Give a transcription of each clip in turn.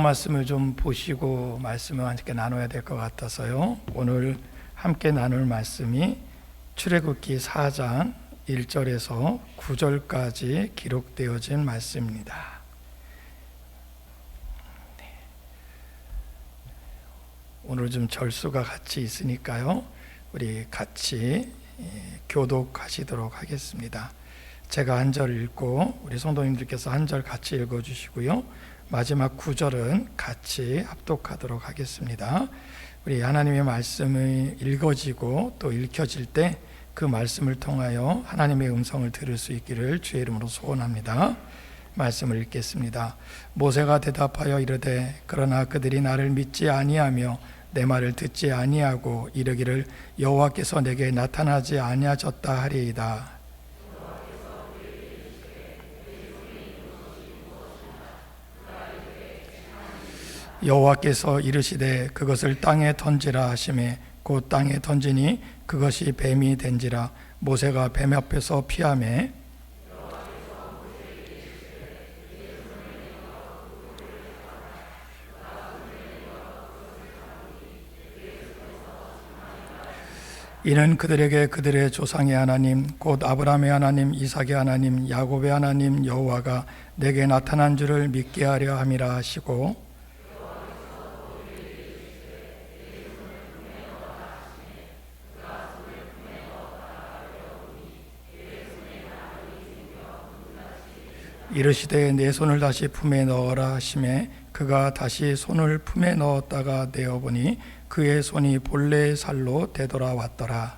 말씀을 좀 보시고 말씀을 함께 나눠야 될 것 같아서요. 오늘 함께 나눌 말씀이 출애굽기 4장 1절에서 9절까지 기록되어진 말씀입니다. 오늘 좀 절수가 같이 있으니까요. 우리 같이 교독하시도록 하겠습니다. 제가 한 절 읽고 우리 성도님들께서 한 절 같이 읽어주시고요. 마지막 9절은 같이 합독하도록 하겠습니다. 우리 하나님의 말씀이 읽어지고 또 읽혀질 때 그 말씀을 통하여 하나님의 음성을 들을 수 있기를 주의 이름으로 소원합니다. 말씀을 읽겠습니다. 모세가 대답하여 이르되 그러나 그들이 나를 믿지 아니하며 내 말을 듣지 아니하고 이르기를 여호와께서 내게 나타나지 아니하셨다 하리이다. 여호와께서 이르시되 그것을 땅에 던지라 하시매 곧 땅에 던지니 그것이 뱀이 된지라. 모세가 뱀 앞에서 피하매 이는 그들에게 그들의 조상의 하나님 곧 아브라함의 하나님 이삭의 하나님 야곱의 하나님 여호와가 내게 나타난 줄을 믿게 하려 함이라 하시고 이르시되 내 손을 다시 품에 넣어라 하시매 그가 다시 손을 품에 넣었다가 내어보니 그의 손이 본래의 살로 되돌아왔더라.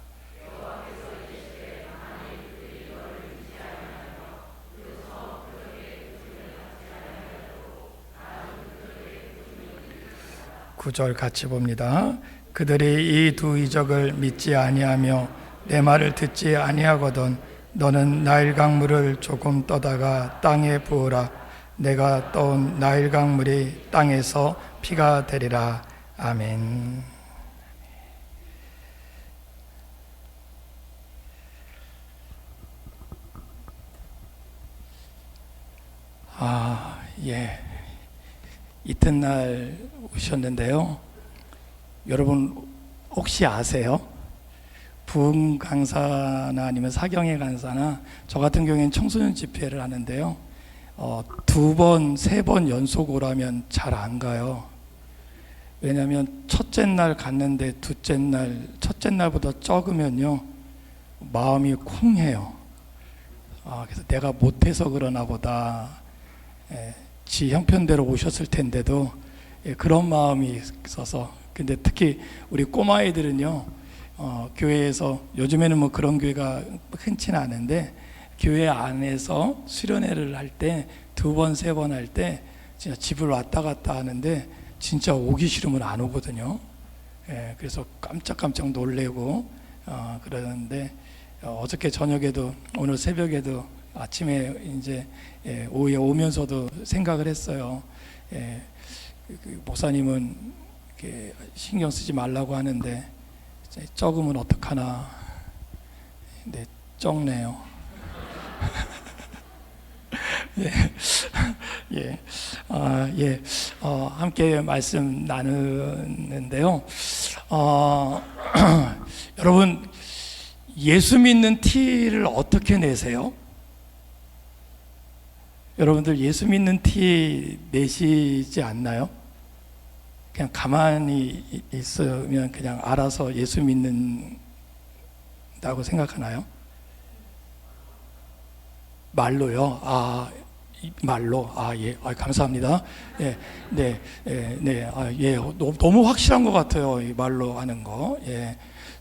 구절 같이 봅니다. 그들이 이 두 이적을 믿지 아니하며 내 말을 듣지 아니하거든 너는 나일 강물을 조금 떠다가 땅에 부으라. 내가 떠온 나일 강물이 땅에서 피가 되리라. 아멘. 이튿날 오셨는데요. 여러분 혹시 아세요? 부흥 강사나 아니면 사경회 강사나 저 같은 경우에는 청소년 집회를 하는데요. 2번, 3번 연속 오라면 잘 안 가요. 왜냐하면 첫째 날 갔는데 첫째 날보다 적으면요 마음이 쿵해요. 그래서 내가 못해서 그러나 보다. 지 형편대로 오셨을 텐데도 그런 마음이 있어서. 근데 특히 우리 꼬마아이들은요 교회에서 요즘에는 뭐 그런 교회가 흔치는 않은데 교회 안에서 수련회를 할 때 2번, 3번 할 때 진짜 집을 왔다 갔다 하는데 진짜 오기 싫으면 안 오거든요. 그래서 깜짝깜짝 놀래고 그러는데 어저께 저녁에도 오늘 새벽에도 아침에 이제 오후에 오면서도 생각을 했어요. 목사님은 이렇게 신경 쓰지 말라고 하는데 적으면 어떡하나. 근데 적네요. 함께 말씀 나누는데요. 여러분 예수 믿는 티를 어떻게 내세요? 여러분들 예수 믿는 티 내시지 않나요? 그냥 가만히 있으면 그냥 알아서 예수 믿는다고 생각하나요? 말로요? 말로? 감사합니다. 너무 확실한 것 같아요. 이 말로 하는 거.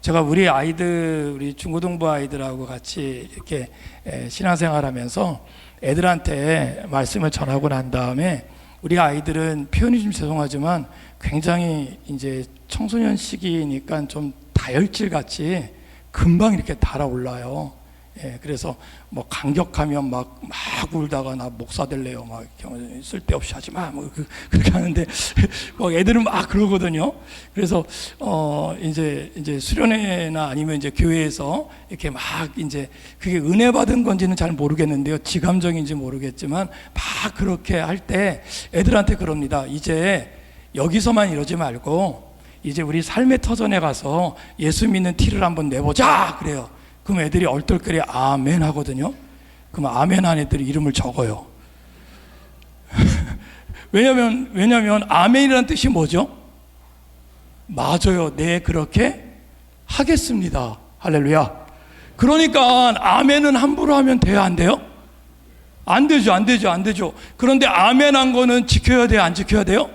제가 우리 아이들, 우리 중고등부 아이들하고 같이 이렇게 신앙생활 하면서 애들한테 말씀을 전하고 난 다음에 우리 아이들은 표현이 좀 죄송하지만 굉장히 이제 청소년 시기니까 좀 다혈질 같이 금방 이렇게 달아올라요. 그래서 뭐 강격하면 막 울다가 나 목사 될래요. 막 쓸데없이 하지 마. 뭐 그렇게 하는데 막 애들은 막 그러거든요. 그래서 이제 수련회나 아니면 이제 교회에서 이렇게 막 이제 그게 은혜 받은 건지는 잘 모르겠는데요. 지감정인지 모르겠지만 막 그렇게 할 때 애들한테 그럽니다. 이제 여기서만 이러지 말고 이제 우리 삶의 터전에 가서 예수 믿는 티를 한번 내보자 그래요. 그럼 애들이 얼떨결에 아멘 하거든요. 그럼 아멘 한 애들이 이름을 적어요. 왜냐면 아멘이라는 뜻이 뭐죠? 맞아요. 네, 그렇게 하겠습니다. 할렐루야. 그러니까 아멘은 함부로 하면 돼요, 안 돼요? 안 되죠. 그런데 아멘 한 거는 지켜야 돼요, 안 지켜야 돼요?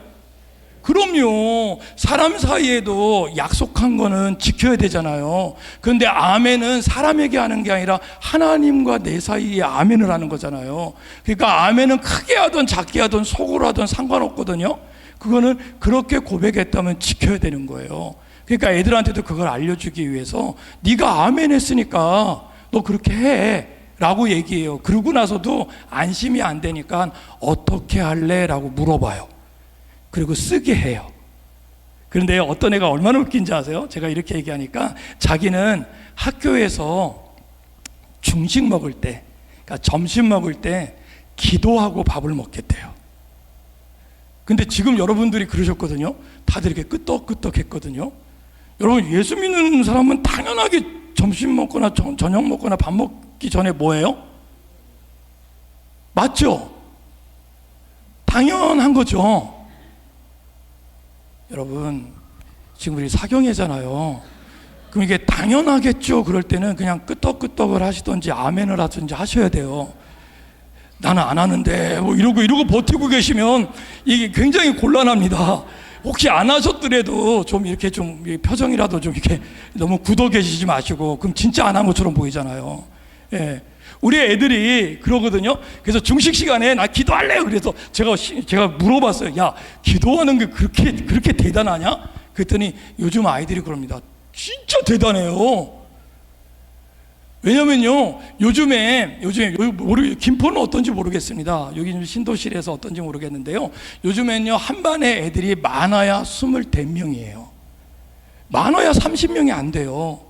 그럼요. 사람 사이에도 약속한 거는 지켜야 되잖아요. 그런데 아멘은 사람에게 하는 게 아니라 하나님과 내 사이에 아멘을 하는 거잖아요. 그러니까 아멘은 크게 하든 작게 하든 속으로 하든 상관없거든요. 그거는 그렇게 고백했다면 지켜야 되는 거예요. 그러니까 애들한테도 그걸 알려주기 위해서 네가 아멘 했으니까 너 그렇게 해 라고 얘기해요. 그러고 나서도 안심이 안 되니까 어떻게 할래? 라고 물어봐요. 그리고 쓰게 해요. 그런데 어떤 애가 얼마나 웃긴지 아세요? 제가 이렇게 얘기하니까 자기는 학교에서 중식 먹을 때, 그러니까 점심 먹을 때 기도하고 밥을 먹겠대요. 근데 지금 여러분들이 그러셨거든요. 다들 이렇게 끄떡끄떡 했거든요. 여러분, 예수 믿는 사람은 당연하게 점심 먹거나 저녁 먹거나 밥 먹기 전에 뭐 해요? 맞죠? 당연한 거죠. 여러분, 지금 우리 사경회잖아요. 그럼 이게 당연하겠죠. 그럴 때는 그냥 끄떡끄떡을 하시든지 아멘을 하든지 하셔야 돼요. 나는 안 하는데 뭐 이러고 버티고 계시면 이게 굉장히 곤란합니다. 혹시 안 하셨더라도 좀 이렇게 좀 표정이라도 좀 이렇게 너무 굳어 계시지 마시고, 그럼 진짜 안 한 것처럼 보이잖아요. 예. 우리 애들이 그러거든요. 그래서 중식 시간에 나 기도할래요. 그래서 제가 물어봤어요. 야, 기도하는 게 그렇게 대단하냐? 그랬더니 요즘 아이들이 그럽니다. 진짜 대단해요. 왜냐면요, 요즘에 김포는 어떤지 모르겠습니다. 여기 신도시에서 어떤지 모르겠는데요. 요즘엔요, 한 반에 애들이 많아야 24명이에요. 많아야 30명이 안 돼요.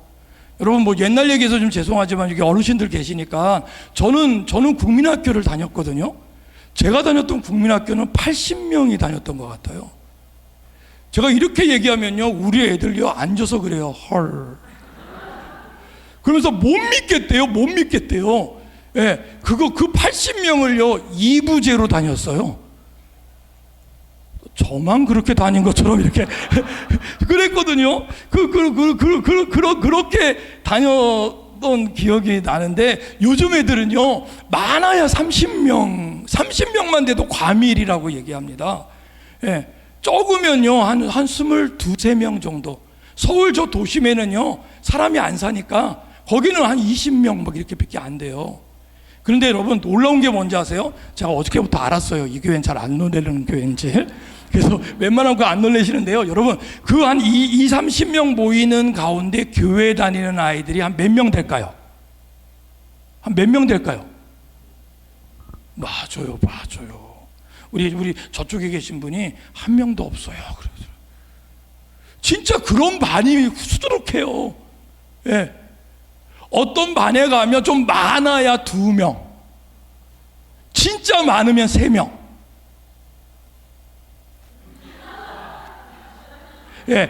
여러분, 뭐 옛날 얘기해서 좀 죄송하지만 여기 어르신들 계시니까 저는 국민학교를 다녔거든요. 제가 다녔던 국민학교는 80명이 다녔던 것 같아요. 제가 이렇게 얘기하면요, 우리 애들요 앉아서 그래요. 헐. 그러면서 못 믿겠대요. 예, 그 80명을요 2부제로 다녔어요. 저만 그렇게 다닌 것처럼 이렇게 그랬거든요. 그렇게 다녔던 기억이 나는데, 요즘 애들은요 많아야 30명만 돼도 과밀이라고 얘기합니다. 예, 적으면요 한 22, 23명 정도. 서울 저 도심에는요 사람이 안 사니까 거기는 한 20명 막 이렇게밖에 안 돼요. 그런데 여러분, 놀라운 게 뭔지 아세요? 제가 어저께부터 알았어요. 이 교회는 잘 안 놀래는 교회인지. 그래서 웬만하면 그거 안 놀래시는데요. 여러분, 그 한 30명 모이는 가운데 교회 다니는 아이들이 한 몇 명 될까요? 한 몇 명 될까요? 맞아요. 우리 저쪽에 계신 분이 한 명도 없어요. 진짜 그런 반이 수두룩해요. 예. 어떤 반에 가면 좀 많아야 2명, 진짜 많으면 3명. 예,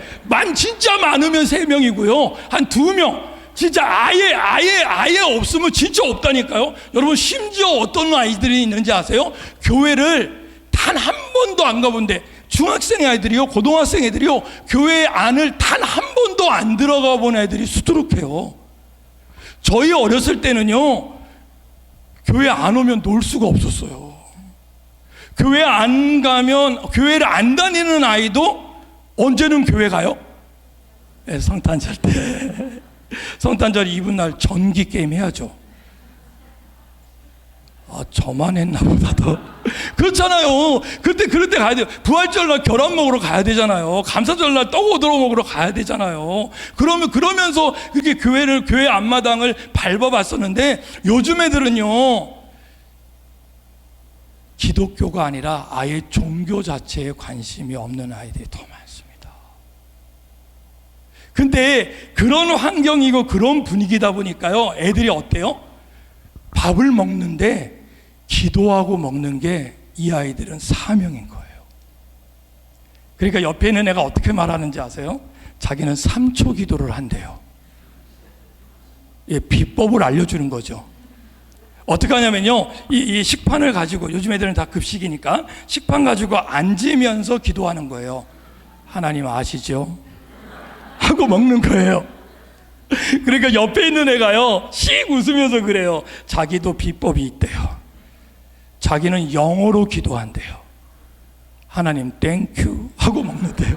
진짜 많으면 3명이고요. 한 2명, 진짜 아예 없으면 진짜 없다니까요. 여러분, 심지어 어떤 아이들이 있는지 아세요? 교회를 단 한 번도 안 가본데, 중학생 아이들이요, 고등학생 애들이요, 교회 안을 단 한 번도 안 들어가 본 애들이 수두룩해요. 저희 어렸을 때는요, 교회 안 오면 놀 수가 없었어요. 교회 안 가면, 교회를 안 다니는 아이도 언제는 교회 가요? 네, 성탄절 때. 성탄절 이브날 전기 게임 해야죠. 저만 했나 보다 더. 그렇잖아요. 그럴 때 가야 돼요. 부활절날 결혼 먹으러 가야 되잖아요. 감사절날 떡 얻으러 먹으러 가야 되잖아요. 그러면서 그렇게 교회 앞마당을 밟아봤었는데, 요즘 애들은요, 기독교가 아니라 아예 종교 자체에 관심이 없는 아이들이 더 많습니다. 근데 그런 환경이고 그런 분위기다 보니까요, 애들이 어때요? 밥을 먹는데 기도하고 먹는 게 이 아이들은 사명인 거예요. 그러니까 옆에 있는 애가 어떻게 말하는지 아세요? 자기는 3초 기도를 한대요. 비법을 알려주는 거죠. 어떻게 하냐면요, 이 식판을 가지고, 요즘 애들은 다 급식이니까 식판 가지고 앉으면서 기도하는 거예요. 하나님 아시죠? 하고 먹는 거예요. 그러니까 옆에 있는 애가요, 씩 웃으면서 그래요. 자기도 비법이 있대요. 자기는 영어로 기도한대요. 하나님 땡큐 하고 먹는데요.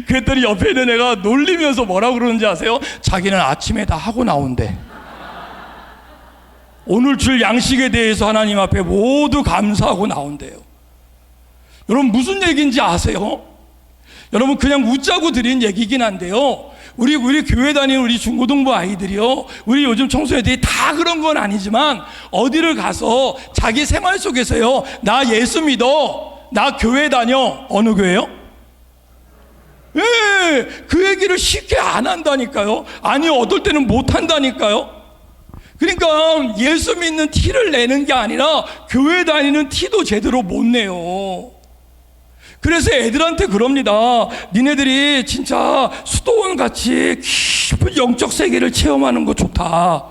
그랬더니 옆에 있는 애가 놀리면서 뭐라고 그러는지 아세요? 자기는 아침에 다 하고 나온대. 오늘 줄 양식에 대해서 하나님 앞에 모두 감사하고 나온대요. 여러분 무슨 얘기인지 아세요? 여러분 그냥 웃자고 드린 얘기긴 한데요, 우리 교회 다니는 우리 중고등부 아이들이요, 우리 요즘 청소년들이 다 그런 건 아니지만 어디를 가서 자기 생활 속에서요, 나 예수 믿어, 나 교회 다녀. 어느 교회요? 그 얘기를 쉽게 안 한다니까요. 아니 어떨 때는 못 한다니까요. 그러니까 예수 믿는 티를 내는 게 아니라 교회 다니는 티도 제대로 못 내요. 그래서 애들한테 그럽니다. 니네들이 진짜 수도원같이 깊은 영적 세계를 체험하는 거 좋다.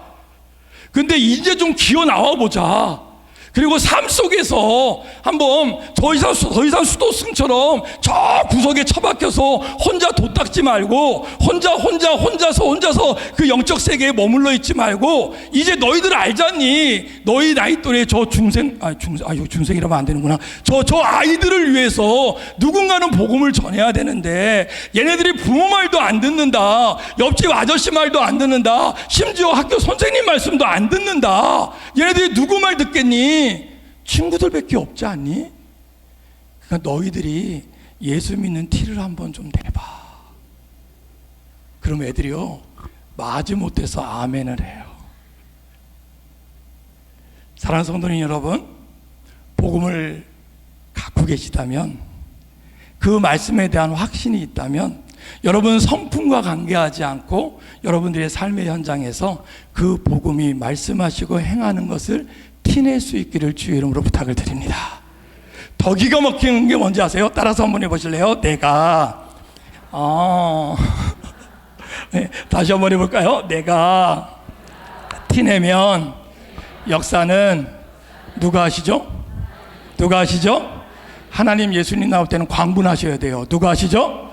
근데 이제 좀 기어 나와보자. 그리고 삶 속에서 한번 더 이상 수도승처럼 저 구석에 처박혀서 혼자 돛닦지 말고 혼자서 그 영적 세계에 머물러 있지 말고, 이제 너희들 알잖니? 너희 나이 또래 저 중생이라면 안 되는구나. 저 아이들을 위해서 누군가는 복음을 전해야 되는데, 얘네들이 부모 말도 안 듣는다. 옆집 아저씨 말도 안 듣는다. 심지어 학교 선생님 말씀도 안 듣는다. 얘네들이 누구 말 듣겠니? 친구들밖에 없지 않니? 그러니까 너희들이 예수 믿는 티를 한번 좀 내봐. 그럼 애들이요, 마지못해서 아멘을 해요. 사랑하는 성도님 여러분, 복음을 갖고 계시다면, 그 말씀에 대한 확신이 있다면, 여러분 성품과 관계하지 않고 여러분들의 삶의 현장에서 그 복음이 말씀하시고 행하는 것을 티낼 수 있기를 주의 이름으로 부탁을 드립니다. 더 기가 막히는 게 뭔지 아세요? 따라서 한번 해보실래요? 내가 네, 다시 한번 해볼까요? 내가 티내면 역사는 누가 하시죠? 누가 하시죠? 하나님, 예수님 나올 때는 광분하셔야 돼요. 누가 하시죠?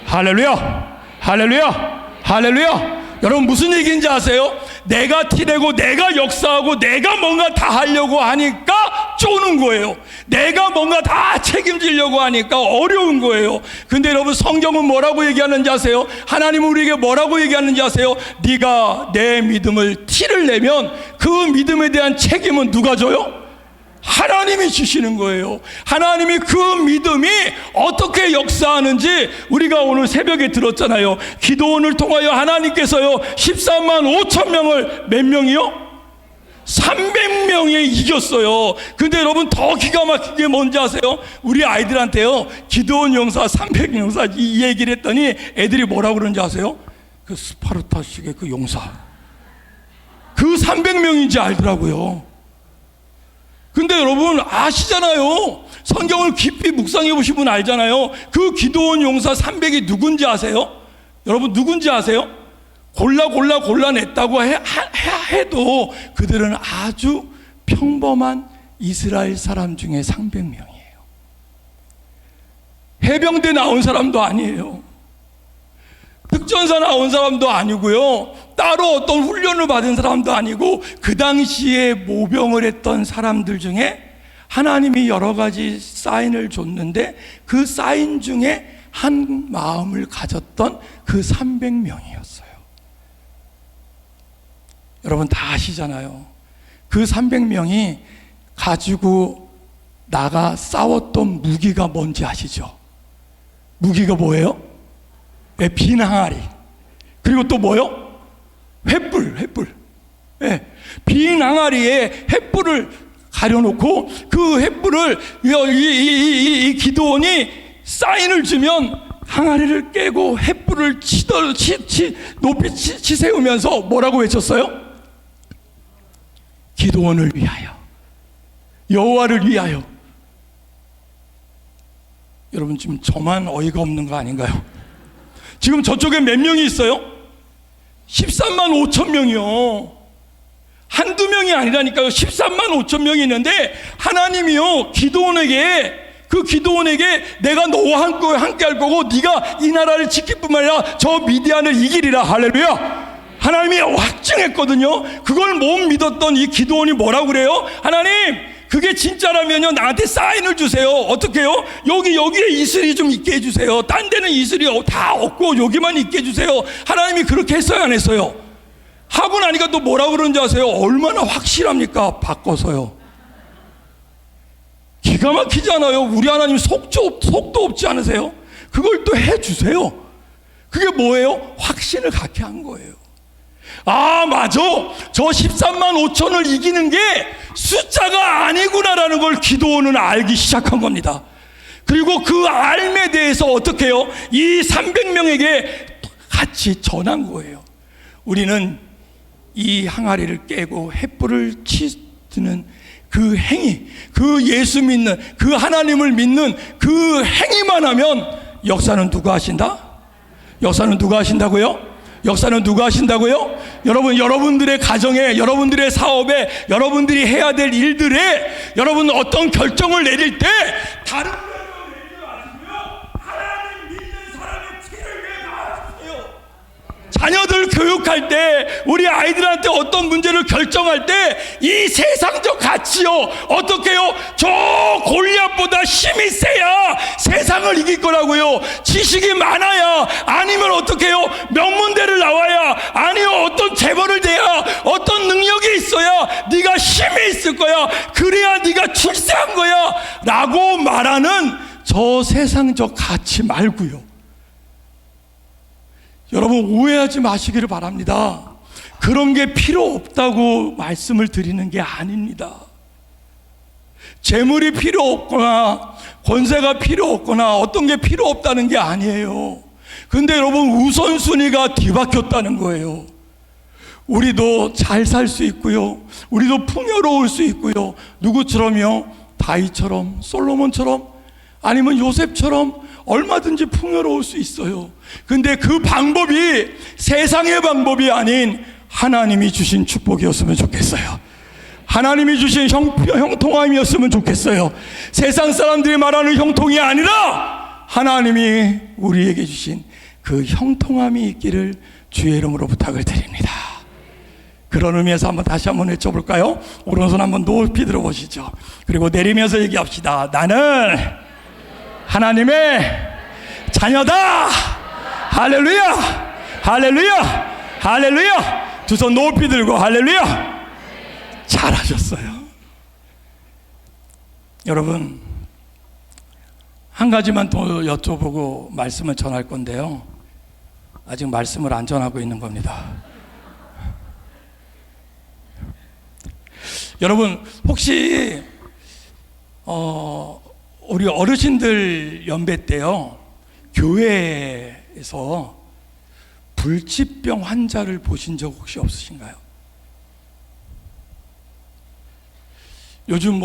할렐루야! 할렐루야! 할렐루야! 여러분 무슨 얘기인지 아세요? 내가 티내고 내가 역사하고 내가 뭔가 다 하려고 하니까 쪼는 거예요. 내가 뭔가 다 책임지려고 하니까 어려운 거예요. 근데 여러분 성경은 뭐라고 얘기하는지 아세요? 하나님은 우리에게 뭐라고 얘기하는지 아세요? 네가 내 믿음을 티를 내면 그 믿음에 대한 책임은 누가 져요? 하나님이 주시는 거예요. 하나님이 그 믿음이 어떻게 역사하는지 우리가 오늘 새벽에 들었잖아요. 기도원을 통하여 하나님께서요 13만 5천 명을 몇 명이요? 300명이 이겼어요. 근데 여러분 더 기가 막힌 게 뭔지 아세요? 우리 아이들한테요 기도원 용사 300 용사 이 얘기를 했더니 애들이 뭐라고 그러는지 아세요? 그 스파르타식의 그 용사, 그 300명인지 알더라고요. 근데 여러분 아시잖아요. 성경을 깊이 묵상해 보신 분 알잖아요. 그 기도원 용사 300이 누군지 아세요? 여러분 누군지 아세요? 골라냈다고 해도 그들은 아주 평범한 이스라엘 사람 중에 300명이에요. 해병대 나온 사람도 아니에요. 특전사 나온 사람도 아니고요, 따로 어떤 훈련을 받은 사람도 아니고, 그 당시에 모병을 했던 사람들 중에 하나님이 여러 가지 사인을 줬는데 그 사인 중에 한 마음을 가졌던 그 300명이었어요. 여러분 다 아시잖아요. 그 300명이 가지고 나가 싸웠던 무기가 뭔지 아시죠? 무기가 뭐예요? 네, 빈 항아리. 그리고 또 뭐요? 횃불. 네, 빈 항아리에 횃불을 가려놓고 그 횃불을 이 기드온이 사인을 주면 항아리를 깨고 횃불을 높이 치세우면서 뭐라고 외쳤어요? 기드온을 위하여, 여호와를 위하여. 여러분 지금 저만 어이가 없는 거 아닌가요? 지금 저쪽에 몇 명이 있어요? 13만 5천 명이요. 한두 명이 아니라니까요. 13만 5천 명이 있는데 하나님이요 그 기드온에게 내가 너와 함께 할 거고 네가 이 나라를 지킬 뿐만 아니라 저 미디안을 이기리라. 할렐루야. 하나님이 확증했거든요. 그걸 못 믿었던 이 기드온이 뭐라고 그래요? 하나님, 그게 진짜라면요 나한테 사인을 주세요. 어떻게 해요? 여기에 이슬이 좀 있게 해주세요. 딴 데는 이슬이 다 없고 여기만 있게 해주세요. 하나님이 그렇게 했어요, 안 했어요? 하고 나니까 또 뭐라고 그러는지 아세요? 얼마나 확실합니까? 바꿔서요. 기가 막히잖아요. 우리 하나님 속도 없지 않으세요? 그걸 또 해주세요. 그게 뭐예요? 확신을 갖게 한 거예요. 아, 맞아. 저 13만 5천을 이기는 게 숫자가 아니구나라는 걸 기드온은 알기 시작한 겁니다. 그리고 그 알에 대해서 어떻게 해요? 이 300명에게 같이 전한 거예요. 우리는 이 항아리를 깨고 횃불을 치드는 그 행위, 그 예수 믿는, 그 하나님을 믿는 그 행위만 하면 역사는 누가 하신다? 역사는 누가 하신다고요? 역사는 누가 하신다고요? 여러분들의 가정에, 여러분들의 사업에, 여러분들이 해야 될 일들에 여러분 어떤 결정을 내릴 때 다른 결정을 내리지 마시고요. 하나님 믿는 사람의 티를 내놔주세요. 자녀들 교육할 때, 우리 아이들한테 어떤 문제를 결정할 때 이 세상적 가치요 어떻게 해요? 저 골리앗보다 힘이 세야 세상을 이길 거라고요. 지식이 많아야, 아니면 어떻게 해요? 명문대를 나와야, 아니요 어떤 재벌을 돼야, 어떤 능력이 있어야 네가 힘이 있을 거야. 그래야 네가 출세한 거야 라고 말하는 저 세상적 가치 말고요. 여러분 오해하지 마시기를 바랍니다. 그런 게 필요 없다고 말씀을 드리는 게 아닙니다. 재물이 필요 없거나 권세가 필요 없거나 어떤 게 필요 없다는 게 아니에요. 근데 여러분 우선순위가 뒤바뀌었다는 거예요. 우리도 잘 살 수 있고요, 우리도 풍요로울 수 있고요. 누구처럼요? 다윗처럼, 솔로몬처럼, 아니면 요셉처럼 얼마든지 풍요로울 수 있어요. 근데 그 방법이 세상의 방법이 아닌 하나님이 주신 축복이었으면 좋겠어요. 하나님이 주신 형통함이었으면 좋겠어요. 세상 사람들이 말하는 형통이 아니라 하나님이 우리에게 주신 그 형통함이 있기를 주의 이름으로 부탁을 드립니다. 그런 의미에서 다시 한번 외쳐볼까요? 오른손 한번 높이 들어보시죠. 그리고 내리면서 얘기합시다. 나는 하나님의 자녀다. 할렐루야, 할렐루야, 할렐루야. 두 손 높이 들고 할렐루야. 잘하셨어요. 여러분 한 가지만 더 여쭤보고 말씀을 전할 건데요, 아직 말씀을 안 전하고 있는 겁니다. 여러분 혹시 우리 어르신들 연배 때요, 교회에서 불치병 환자를 보신 적 혹시 없으신가요? 요즘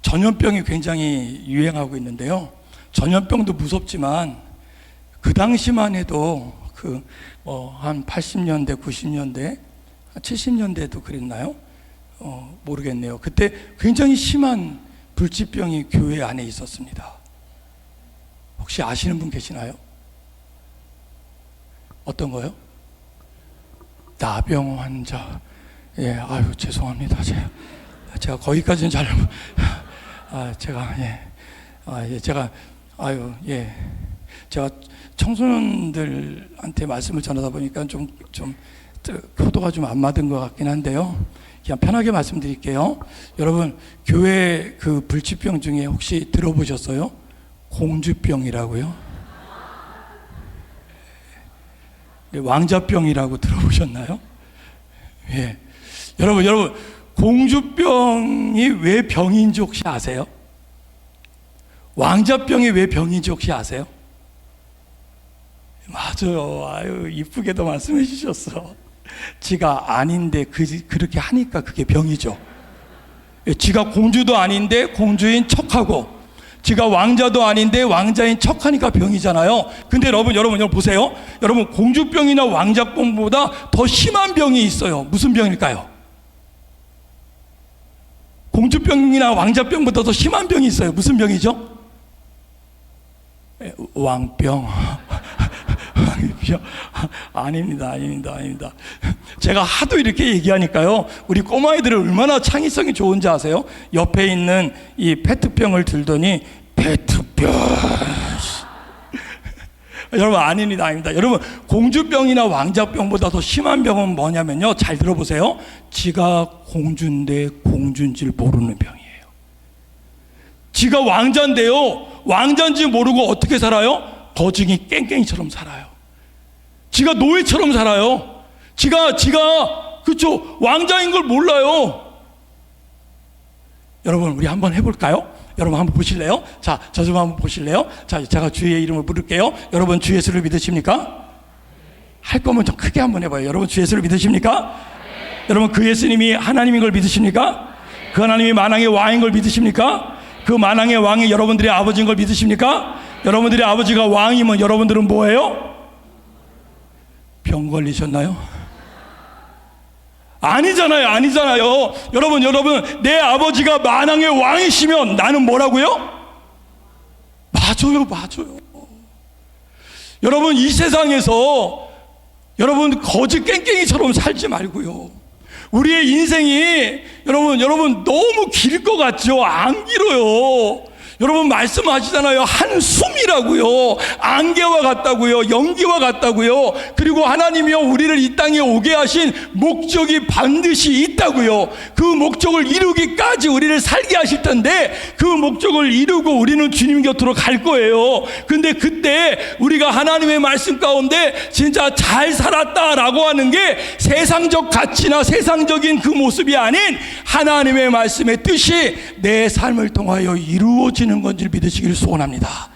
전염병이 굉장히 유행하고 있는데요, 전염병도 무섭지만 그 당시만 해도 한 80년대, 90년대, 70년대도 그랬나요? 모르겠네요. 그때 굉장히 심한 불치병이 교회 안에 있었습니다. 혹시 아시는 분 계시나요? 어떤 거요? 나병 환자. 예, 아유 죄송합니다. 제가 거기까지는 잘 제가 청소년들한테 말씀을 전하다 보니까 좀 효도가 좀 안 맞은 것 같긴 한데요. 그냥 편하게 말씀드릴게요. 여러분, 교회 그 불치병 중에 혹시 들어보셨어요? 공주병이라고요? 왕자병이라고 들어보셨나요? 예. 여러분, 공주병이 왜 병인지 혹시 아세요? 왕자병이 왜 병인지 혹시 아세요? 맞아요. 아유, 이쁘게도 말씀해 주셨어. 지가 아닌데 그렇게 하니까 그게 병이죠. 지가 공주도 아닌데 공주인 척하고, 지가 왕자도 아닌데 왕자인 척하니까 병이잖아요. 근데 여러분 보세요. 여러분, 공주병이나 왕자병보다 더 심한 병이 있어요. 무슨 병일까요? 공주병이나 왕자병보다 더 심한 병이 있어요. 무슨 병이죠? 왕병. 아닙니다. 제가 하도 이렇게 얘기하니까요, 우리 꼬마애들이 얼마나 창의성이 좋은지 아세요? 옆에 있는 이 페트병을 들더니 페트병. 여러분, 아닙니다. 여러분, 공주병이나 왕자병보다 더 심한 병은 뭐냐면요, 잘 들어보세요. 지가 공주인데 공주인 줄 모르는 병이에요. 지가 왕자인데요, 왕자인지 모르고 어떻게 살아요? 거징이 깽깽이처럼 살아요. 지가 노예처럼 살아요. 지가 그렇죠, 왕자인 걸 몰라요. 여러분, 우리 한번 해볼까요? 여러분 한번 보실래요? 자, 저 좀 한번 보실래요? 자, 제가 주의 이름을 부를게요. 여러분, 주 예수를 믿으십니까? 할 거면 좀 크게 한번 해봐요. 여러분, 주 예수를 믿으십니까? 여러분, 그 예수님이 하나님인 걸 믿으십니까? 그 하나님이 만왕의 왕인 걸 믿으십니까? 그 만왕의 왕이 여러분들의 아버지인 걸 믿으십니까? 여러분들의 아버지가 왕이면 여러분들은 뭐예요? 병 걸리셨나요? 아니잖아요. 여러분, 내 아버지가 만왕의 왕이시면 나는 뭐라고요? 맞아요. 여러분, 이 세상에서 여러분 거지 깽깽이처럼 살지 말고요. 우리의 인생이 여러분 너무 길 것 같죠? 안 길어요. 여러분, 말씀하시잖아요. 한숨이라고요. 안개와 같다고요. 연기와 같다고요. 그리고 하나님이요, 우리를 이 땅에 오게 하신 목적이 반드시 있다고요. 그 목적을 이루기까지 우리를 살게 하실 텐데, 그 목적을 이루고 우리는 주님 곁으로 갈 거예요. 근데 그때 우리가 하나님의 말씀 가운데 진짜 잘 살았다라고 하는 게 세상적 가치나 세상적인 그 모습이 아닌 하나님의 말씀의 뜻이 내 삶을 통하여 이루어지는 건지를 믿으시기를 소원합니다.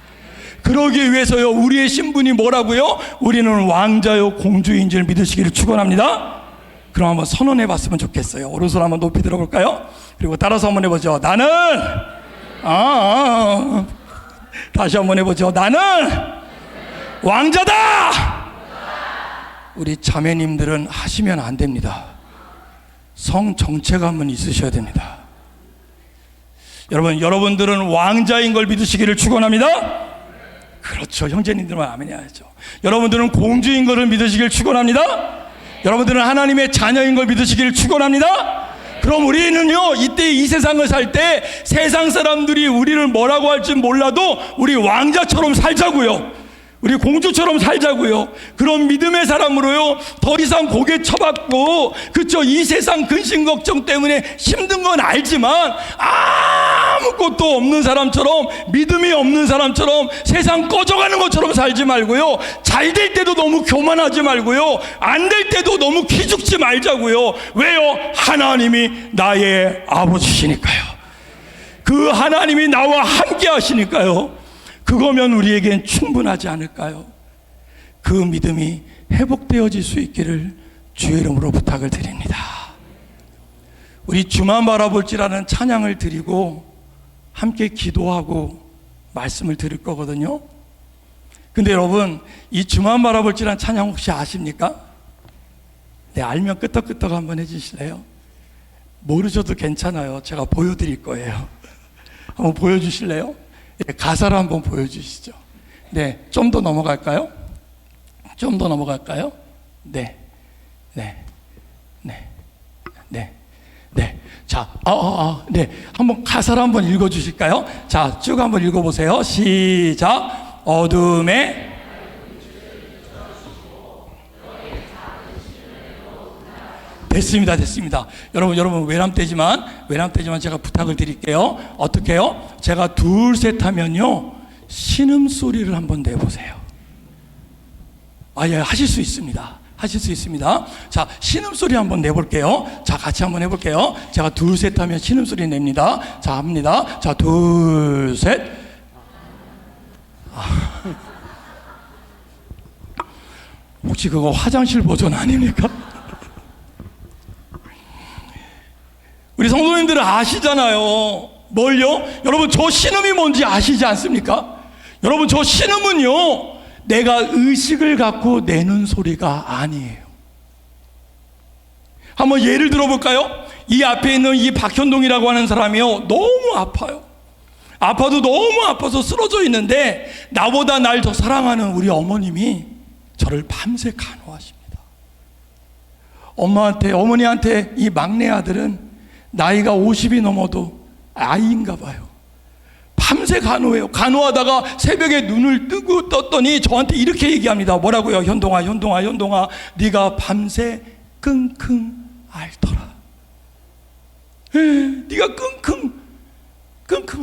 그러기 위해서요, 우리의 신분이 뭐라고요? 우리는 왕자요 공주인지를 믿으시기를 축원합니다. 그럼 한번 선언해 봤으면 좋겠어요. 오른손 한번 높이 들어볼까요? 그리고 따라서 한번 해보죠. 나는 다시 한번 해보죠. 나는 왕자다. 우리 자매님들은 하시면 안 됩니다. 성 정체감은 있으셔야 됩니다. 여러분들은 왕자인 걸 믿으시기를 축원합니다. 그렇죠. 형제님들만 아멘 해야죠. 여러분들은 공주인 것을 믿으시기를 축원합니다. 여러분들은 하나님의 자녀인 걸 믿으시기를 축원합니다. 그럼 우리는요, 이때 이 세상을 살 때 세상 사람들이 우리를 뭐라고 할지 몰라도 우리 왕자처럼 살자고요. 우리 공주처럼 살자고요. 그런 믿음의 사람으로요, 더 이상 고개 쳐박고, 그쵸, 이 세상 근심 걱정 때문에 힘든 건 알지만 아무것도 없는 사람처럼, 믿음이 없는 사람처럼 세상 꺼져가는 것처럼 살지 말고요, 잘 될 때도 너무 교만하지 말고요, 안 될 때도 너무 기죽지 말자고요. 왜요? 하나님이 나의 아버지시니까요. 그 하나님이 나와 함께 하시니까요. 그거면 우리에겐 충분하지 않을까요? 그 믿음이 회복되어질 수 있기를 주의 이름으로 부탁을 드립니다. 우리 주만 바라볼지라는 찬양을 드리고 함께 기도하고 말씀을 드릴 거거든요. 근데 여러분, 이 주만 바라볼지라는 찬양 혹시 아십니까? 네, 알면 끄떡끄떡 한번 해주실래요? 모르셔도 괜찮아요. 제가 보여드릴 거예요. 한번 보여주실래요? 네, 가사를 한번 보여주시죠. 네, 좀 더 넘어갈까요? 좀 더 넘어갈까요? 네. 자, 네. 한번 가사를 한번 읽어주실까요? 자, 쭉 한번 읽어보세요. 시작. 어둠에 됐습니다. 여러분 외람되지만 제가 부탁을 드릴게요. 어떻게 해요? 제가 둘 셋 하면요 신음소리를 한번 내보세요. 예, 하실 수 있습니다. 자, 신음소리 한번 내볼게요. 자, 같이 한번 해볼게요. 제가 둘 셋 하면 신음소리 냅니다. 자, 합니다. 자, 둘 셋. 혹시 그거 화장실 버전 아닙니까? 우리 성도님들은 아시잖아요. 뭘요? 여러분, 저 신음이 뭔지 아시지 않습니까? 여러분, 저 신음은요 내가 의식을 갖고 내는 소리가 아니에요. 한번 예를 들어볼까요? 이 앞에 있는 이 박현동이라고 하는 사람이요 너무 아파요. 아파도 너무 아파서 쓰러져 있는데 나보다 날 더 사랑하는 우리 어머님이 저를 밤새 간호하십니다. 어머니한테 이 막내 아들은 나이가 50이 넘어도 아이인가 봐요. 밤새 간호해요. 간호하다가 새벽에 눈을 뜨고 떴더니 저한테 이렇게 얘기합니다. 뭐라고요? 현동아, 네가 밤새 끙끙 앓더라. 네가 끙끙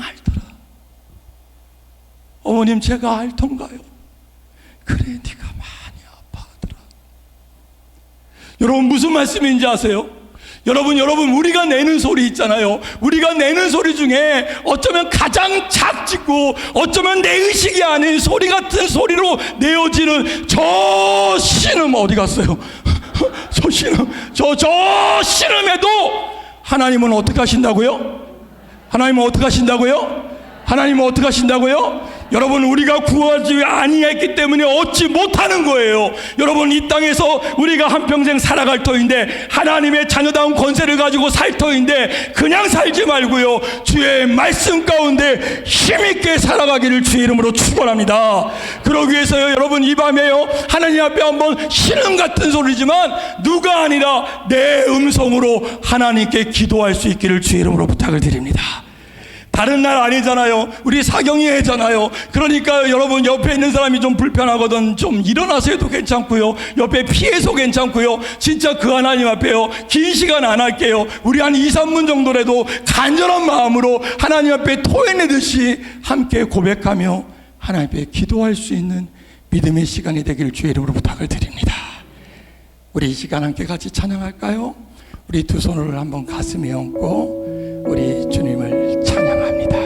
앓더라. 어머님, 제가 앓던가요? 그래, 네가 많이 아파하더라. 여러분, 무슨 말씀인지 아세요? 여러분, 우리가 내는 소리 있잖아요. 우리가 내는 소리 중에 어쩌면 가장 작지고 어쩌면 내 의식이 아닌 소리 같은 소리로 내어지는 저 신음 어디 갔어요? 저 신음에도 하나님은 어떻게 하신다고요? 여러분, 우리가 구하지 아니했기 때문에 얻지 못하는 거예요. 여러분, 이 땅에서 우리가 한평생 살아갈 터인데, 하나님의 자녀다운 권세를 가지고 살 터인데 그냥 살지 말고요, 주의 말씀 가운데 힘있게 살아가기를 주의 이름으로 축원합니다. 그러기 위해서요, 여러분, 이 밤에요 하나님 앞에 한번 신음 같은 소리지만 누가 아니라 내 음성으로 하나님께 기도할 수 있기를 주의 이름으로 부탁을 드립니다. 다른 날 아니잖아요. 우리 사경예잖아요. 그러니까 여러분, 옆에 있는 사람이 좀 불편하거든 좀 일어나서 해도 괜찮고요, 옆에 피해서 괜찮고요. 진짜 그 하나님 앞에요 긴 시간 안 할게요. 우리 한 2, 3분 정도라도 간절한 마음으로 하나님 앞에 토해내듯이 함께 고백하며 하나님 앞에 기도할 수 있는 믿음의 시간이 되기를 주의 이름으로 부탁을 드립니다. 우리 이 시간 함께 같이 찬양할까요? 우리 두 손을 한번 가슴에 얹고 우리 주님을 찬양합니다.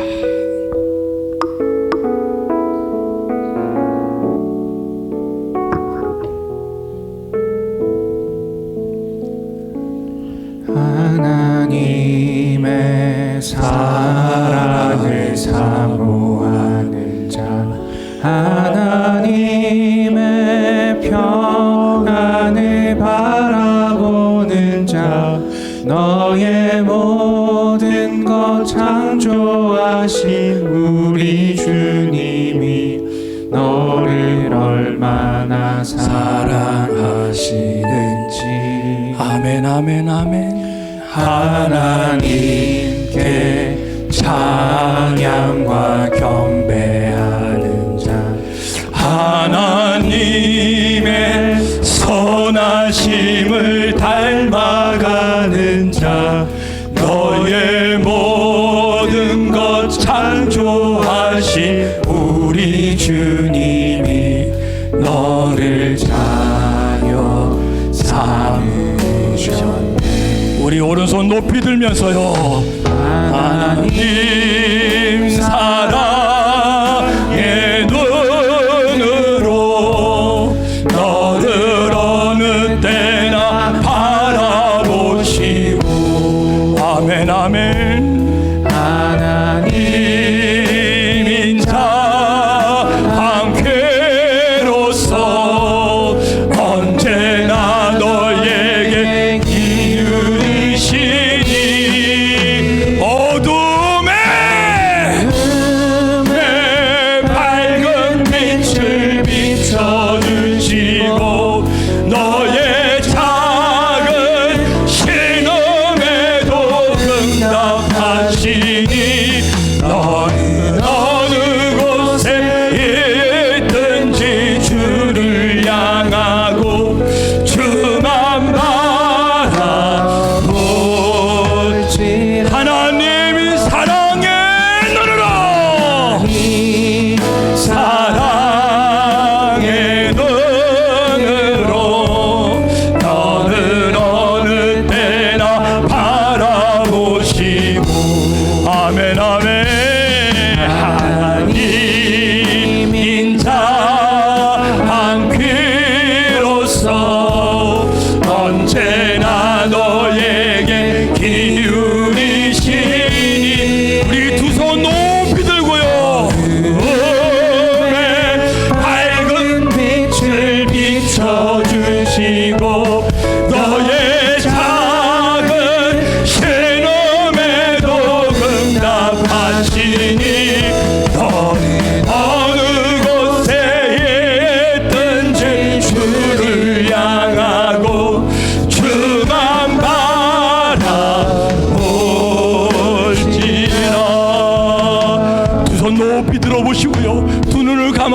하나님의 사랑을 사모하는 자, 하나님의 평안을 바라보는 자, 너의 모든 것 창조하신 우리 주님이 너를 얼마나 사랑하시는지. 아멘, 아멘, 아멘. 하나님께 찬양과 경배하는 자, 하나님의 선하심을 닮아가는 자, 너의 모든 것 창조하신 우리 주님이 너를 자녀 삼으셨네. 우리 오른손 높이 들면서요, 하나님 사랑의 눈으로 너를 어느 때나 바라보시고. 아멘, 아멘. 하나님인 자 함께로서 언제나 너에게 기울이시니 어둠에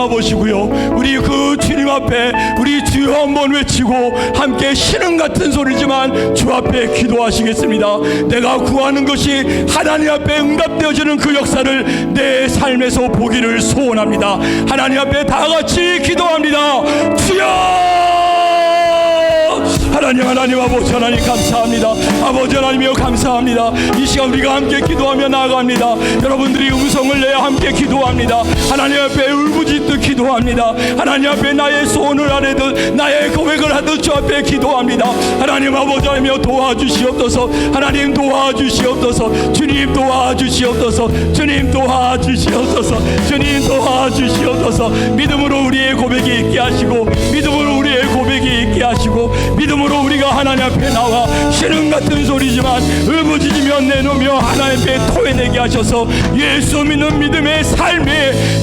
감아 보시고요. 우리 그 주님 앞에 우리 주여 한번 외치고 함께 신음 같은 소리지만 주 앞에 기도하시겠습니다. 내가 구하는 것이 하나님 앞에 응답되어지는 그 역사를 내 삶에서 보기를 소원합니다. 하나님 앞에 다 같이 기도합니다. 주여! 하나님 아버지 하나님 감사합니다. 아버지 하나님이여 감사합니다. 이 시간 우리가 함께 기도하며 나아갑니다. 여러분들이 음성을 내어 함께 기도합니다. 하나님 앞에 울부짖듯 기도합니다. 하나님 앞에 나의 소원을 아뢰듯 나의 고백을 하듯 주 앞에 기도합니다. 하나님 아버지 하나님이여 도와주시옵소서. 하나님 도와주시옵소서. 주님 도와주시옵소서. 주님 도와주시옵소서. 주님 도와주시옵소서. 믿음으로 우리의 고백이 있게 하시고 믿음으로 우리의 고백이 있게 하시고 믿음으로 우리가 하나님 앞에 나와 신음 같은 소리지만 울부짖으며 내놓으며 하나님 앞에 토해내게 하셔서 예수 믿는 믿음의 삶이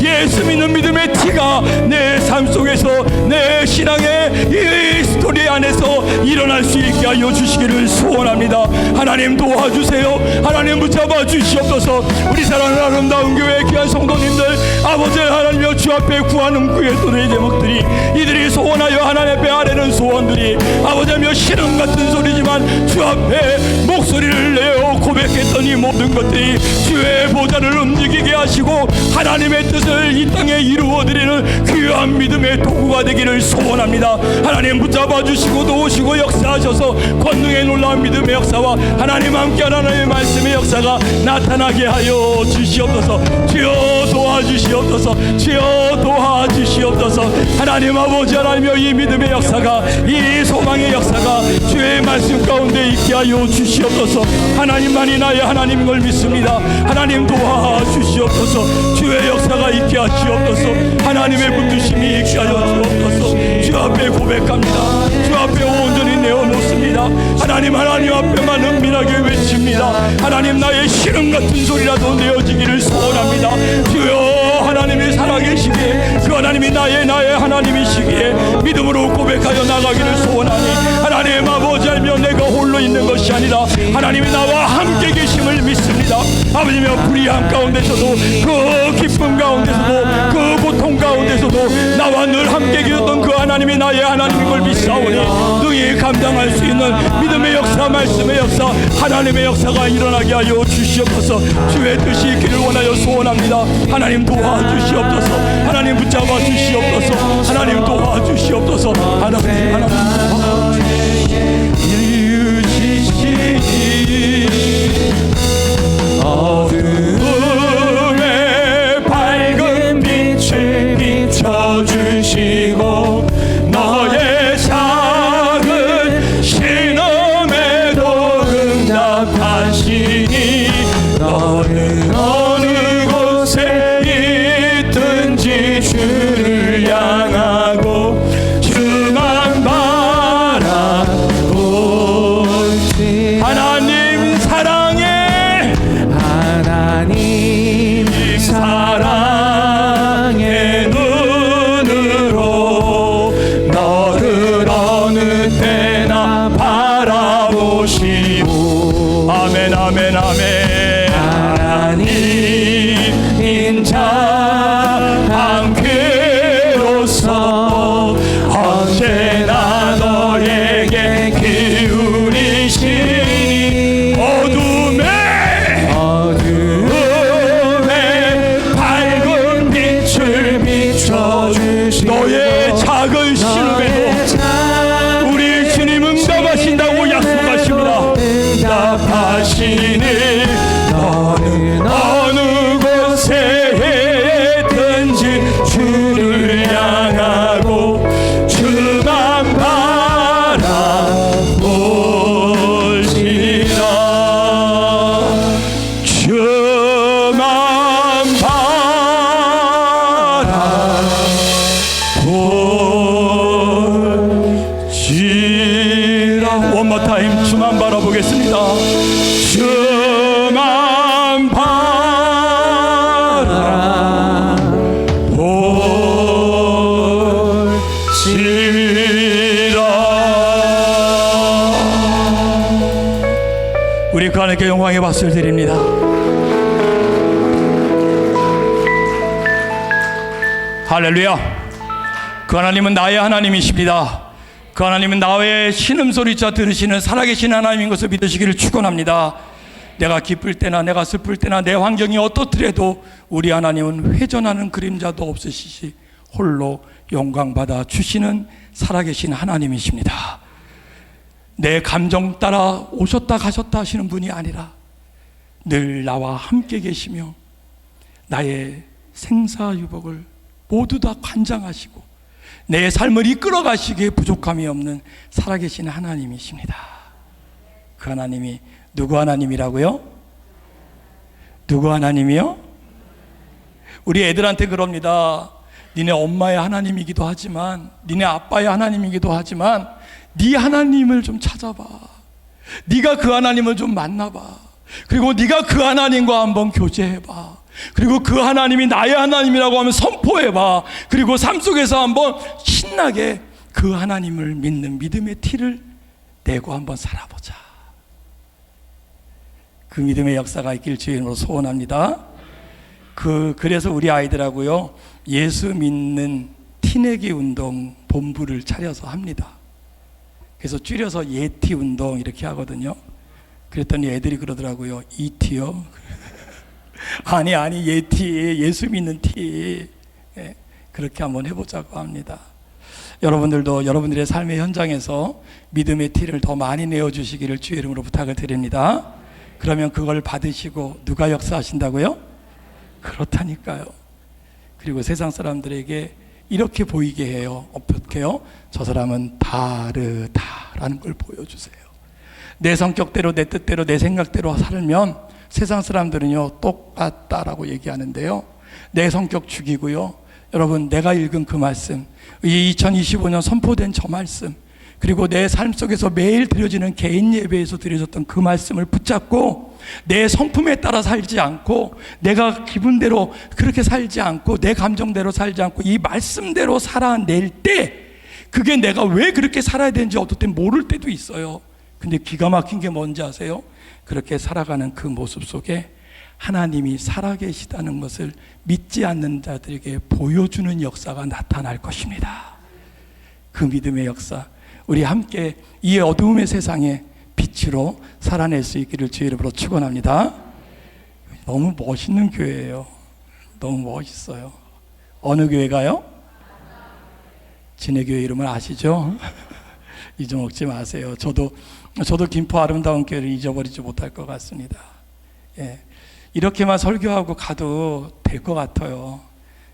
예수 믿는 믿음의 티가 내 삶 속에서 내 신앙의 이 스토리 안에서 일어날 수 있게 하여 주시기를 소원합니다. 하나님 도와주세요. 하나님 붙잡아 주시옵소서. 우리 사랑하는 아름다운 교회 귀한 성도님들 아버지 하나님여 주 앞에 구하는 구했던 제목들이 이들이 소원하여 하나님 앞에 아뢰는 소원들이 아버지며 신음 같은 소리지만 주 앞에 목소리를 내어 고백했던 이 모든 것들이 주의 보좌를 움직이게 하시고 하나님의 뜻을 이 땅에 이루어드리는 귀한 믿음의 도구가 되기를 소원합니다. 하나님 붙잡아 주시고 도우시고 역사하셔서 권능의 놀라운 믿음의 역사와 하나님 함께 하나님의 말씀의 역사가 나타나게 하여 주시옵소서. 주여 도와주시옵소서. 주여 도와주시옵소서. 하나님 아버지 하나님여 이 믿음의 역사가 이 소망의 역사가 주의 말씀 가운데 있게 하여 주시옵소서. 하나님만이 나의 하나님인 걸 믿습니다. 하나님 도와주시옵소서. 주의 역사가 있게 하시옵소서. 하나님의 붙드심이 있게 하여 주옵소서. 주 앞에 고백합니다. 주 앞에 온전히 내어놓습니다. 하나님 앞에만 은밀하게 외칩니다. 하나님 나의 신음 같은 소리라도 내어지기를 소원합니다. 주여 하나님이 살아계시기에 그 하나님이 나의 하나님이시기에 믿음으로 고백하여 나가기를 소원하니 하나님 아버지 알며 내가 홀로 있는 것이 아니라 하나님이 나와 함께 계심을 믿습니다. 아버지며 불의함 가운데서도 그 기쁨 가운데서도 그 고통 가운데서도 나와 늘 함께 계셨던 그 하나님이 나의 하나님인 걸 믿사오니 능히 감당할 수 있는 믿음의 역사 말씀의 역사 하나님의 역사가 일어나게 하여 주시옵소서. 주의 뜻이 있기를 원하여 소원합니다. 하나님 도와주시옵소서. 하나님 붙잡아 주시옵소서. 하나님 도와주시옵소서. 하나님 어둠의 밝은 빛을 비춰주시고 너의 작은 신음에도 응답하시니 너는 어느 곳에 있든지 주를 향하고 주만 바라보지. 하나님 사랑의 눈으로 너를 어느 때나 바라보시오. 아멘 아멘 아멘. 하나님 인자 함께로서 언제나 너에게 기울이시니 어둠의 밝은 빛을 비춰주시니 너의 작은 신음에도 우리 주님 응답하신다고 약속하십니다. 응답하시니 너는 어느 곳에 있든지 주를 향하고 주만 바라볼지라. 주만 바라볼지라. One more time. 주만 바라보겠습니다. 주만 바라볼지라. 우리 그 하나님께 영광의 박수를 드립니다. 할렐루야. 그 하나님은 나의 하나님이십니다. 그 하나님은 나의 신음소리자 들으시는 살아계신 하나님인 것을 믿으시기를 축원합니다. 내가 기쁠 때나 내가 슬플 때나 내 환경이 어떻더라도 우리 하나님은 회전하는 그림자도 없으시지 홀로 영광받아 주시는 살아계신 하나님이십니다. 내 감정 따라 오셨다 가셨다 하시는 분이 아니라 늘 나와 함께 계시며 나의 생사유복을 모두 다 관장하시고 내 삶을 이끌어 가시기에 부족함이 없는 살아계신 하나님이십니다. 그 하나님이 누구 하나님이라고요? 누구 하나님이요? 우리 애들한테 그럽니다. 니네 엄마의 하나님이기도 하지만 니네 아빠의 하나님이기도 하지만 네 하나님을 좀 찾아봐. 네가 그 하나님을 좀 만나봐. 그리고 네가 그 하나님과 한번 교제해봐. 그리고 그 하나님이 나의 하나님이라고 하면 선포해봐. 그리고 삶 속에서 한번 신나게 그 하나님을 믿는 믿음의 티를 내고 한번 살아보자. 그 믿음의 역사가 있길 주님으로 소원합니다. 그래서 우리 아이들하고요 예수 믿는 티내기 운동 본부를 차려서 합니다. 그래서 줄여서 예티 운동 이렇게 하거든요. 그랬더니 애들이 그러더라고요. 이티요? 아니 예티, 예수 믿는 티. 그렇게 한번 해보자고 합니다. 여러분들도 여러분들의 삶의 현장에서 믿음의 티를 더 많이 내어주시기를 주의 이름으로 부탁을 드립니다. 그러면 그걸 받으시고 누가 역사하신다고요? 그렇다니까요. 그리고 세상 사람들에게 이렇게 보이게 해요. 어떻게요? 저 사람은 다르다라는 걸 보여주세요. 내 성격대로 내 뜻대로 내 생각대로 살면 세상 사람들은요 똑같다라고 얘기하는데요 내 성격 죽이고요 여러분 내가 읽은 그 말씀 이 2025년 선포된 저 말씀 그리고 내 삶 속에서 매일 드려지는 개인 예배에서 드려졌던 그 말씀을 붙잡고 내 성품에 따라 살지 않고 내가 기분대로 그렇게 살지 않고 내 감정대로 살지 않고 이 말씀대로 살아낼 때 그게 내가 왜 그렇게 살아야 되는지 어떨 땐 모를 때도 있어요. 근데 기가 막힌 게 뭔지 아세요? 그렇게 살아가는 그 모습 속에 하나님이 살아계시다는 것을 믿지 않는 자들에게 보여주는 역사가 나타날 것입니다. 그 믿음의 역사 우리 함께 이 어두움의 세상에 빛으로 살아낼 수 있기를 주의 이름으로 축원합니다. 너무 멋있는 교회예요. 너무 멋있어요. 어느 교회가요? 진해교회 이름을 아시죠? 잊어먹지 마세요. 저도 김포 아름다운 교회를 잊어버리지 못할 것 같습니다. 예, 이렇게만 설교하고 가도 될 것 같아요.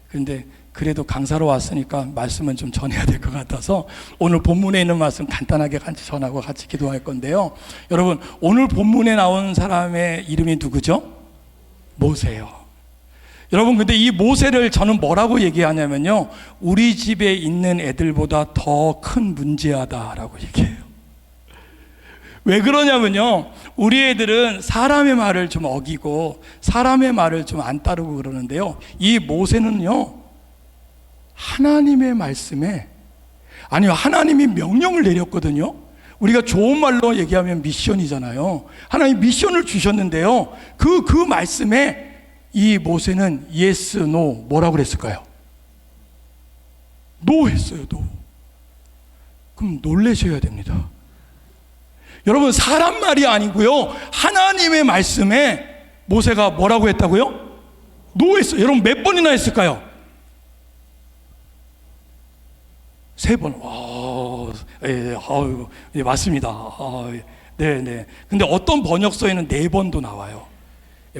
그런데 그래도 강사로 왔으니까 말씀은 좀 전해야 될 것 같아서 오늘 본문에 있는 말씀 간단하게 같이 전하고 같이 기도할 건데요. 여러분 오늘 본문에 나온 사람의 이름이 누구죠? 모세요. 여러분 근데 이 모세를 저는 뭐라고 얘기하냐면요 우리 집에 있는 애들보다 더 큰 문제하다라고 얘기해요. 왜 그러냐면요 우리 애들은 사람의 말을 좀 어기고 사람의 말을 좀 안 따르고 그러는데요 이 모세는요 하나님의 말씀에 아니요 하나님이 명령을 내렸거든요. 우리가 좋은 말로 얘기하면 미션이잖아요. 하나님 미션을 주셨는데요 그 말씀에 이 모세는 yes, no 뭐라고 그랬을까요? no 했어요. no. 그럼 놀라셔야 됩니다. 여러분 사람 말이 아니고요 하나님의 말씀에 모세가 뭐라고 했다고요? no 했어요. 여러분 몇 번이나 했을까요? 3번. 예, 맞습니다. 네. 근데 어떤 번역서에는 4번도 나와요.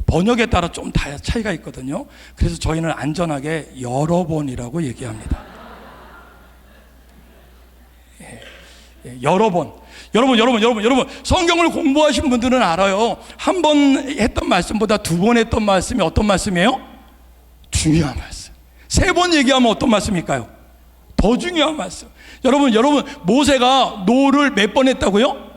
번역에 따라 좀 차이가 있거든요. 그래서 저희는 안전하게 여러 번이라고 얘기합니다. 여러 번. 여러분 성경을 공부하신 분들은 알아요. 한 번 했던 말씀보다 2번 했던 말씀이 어떤 말씀이에요? 중요한 말씀. 3번 얘기하면 어떤 말씀일까요? 더 중요한 말씀. 여러분 모세가 노를 몇 번 했다고요?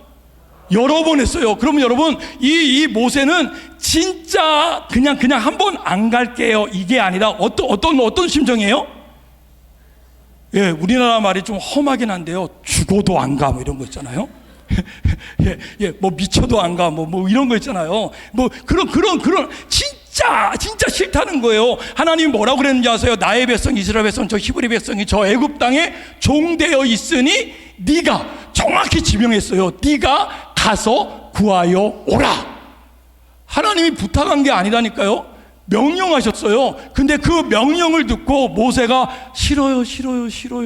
여러 번 했어요. 그러면 여러분 이 모세는 진짜 그냥 한 번 안 갈게요 이게 아니라 어떤 심정이에요? 예, 우리나라 말이 좀 험하긴 한데요 죽어도 안 가 뭐 이런 거 있잖아요. 뭐 미쳐도 안 가 뭐 이런 거 있잖아요. 뭐 그런 진짜 싫다는 거예요. 하나님이 뭐라고 그랬는지 아세요? 나의 백성 이스라엘 백성 저 히브리 백성이 저 애굽 땅에 종되어 있으니 네가 정확히 지명했어요. 네가 가서 구하여 오라. 하나님이 부탁한 게 아니라니까요. 명령하셨어요. 근데 그 명령을 듣고 모세가 싫어요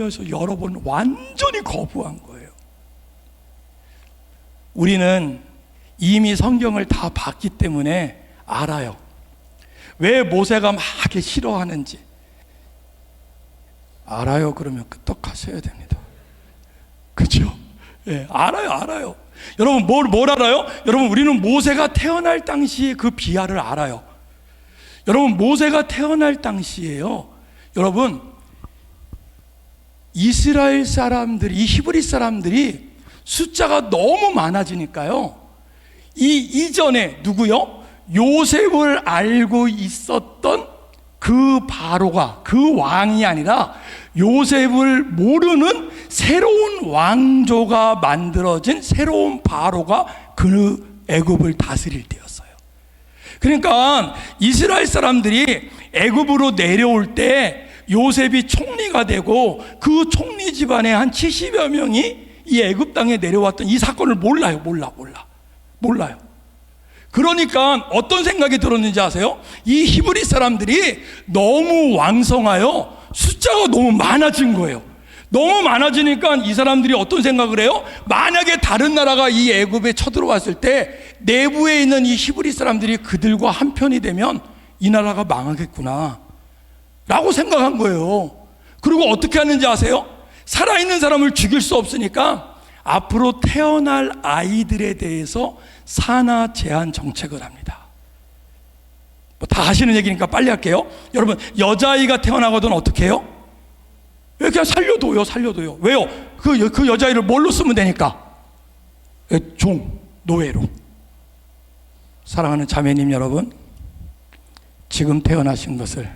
해서 여러 번 완전히 거부한 거예요. 우리는 이미 성경을 다 봤기 때문에 알아요. 왜 모세가 막 이렇게 싫어하는지 알아요. 그러면 끄떡하셔야 됩니다. 그렇죠? 예, 알아요. 여러분 뭘 알아요? 여러분 우리는 모세가 태어날 당시의 그 비하를 알아요. 여러분 모세가 태어날 당시에요. 여러분 이스라엘 사람들이 이 히브리 사람들이 숫자가 너무 많아지니까요. 이전에 누구요? 요셉을 알고 있었던 그 바로가 그 왕이 아니라 요셉을 모르는 새로운 왕조가 만들어진 새로운 바로가 그 애굽을 다스릴 때였어요. 그러니까 이스라엘 사람들이 애굽으로 내려올 때 요셉이 총리가 되고 그 총리 집안에 한 70여 명이 이 애굽 땅에 내려왔던 이 사건을 몰라요. 그러니까 어떤 생각이 들었는지 아세요? 이 히브리 사람들이 너무 왕성하여 숫자가 너무 많아진 거예요. 너무 많아지니까 이 사람들이 어떤 생각을 해요? 만약에 다른 나라가 이 애굽에 쳐들어왔을 때 내부에 있는 이 히브리 사람들이 그들과 한편이 되면 이 나라가 망하겠구나 라고 생각한 거예요. 그리고 어떻게 하는지 아세요? 살아있는 사람을 죽일 수 없으니까 앞으로 태어날 아이들에 대해서 산하 제한 정책을 합니다. 다 하시는 얘기니까 빨리 할게요. 여러분 여자아이가 태어나거든 어떻게 해요? 그냥 살려둬요. 왜요? 그 여자아이를 뭘로 쓰면 되니까? 노예로. 사랑하는 자매님 여러분, 지금 태어나신 것을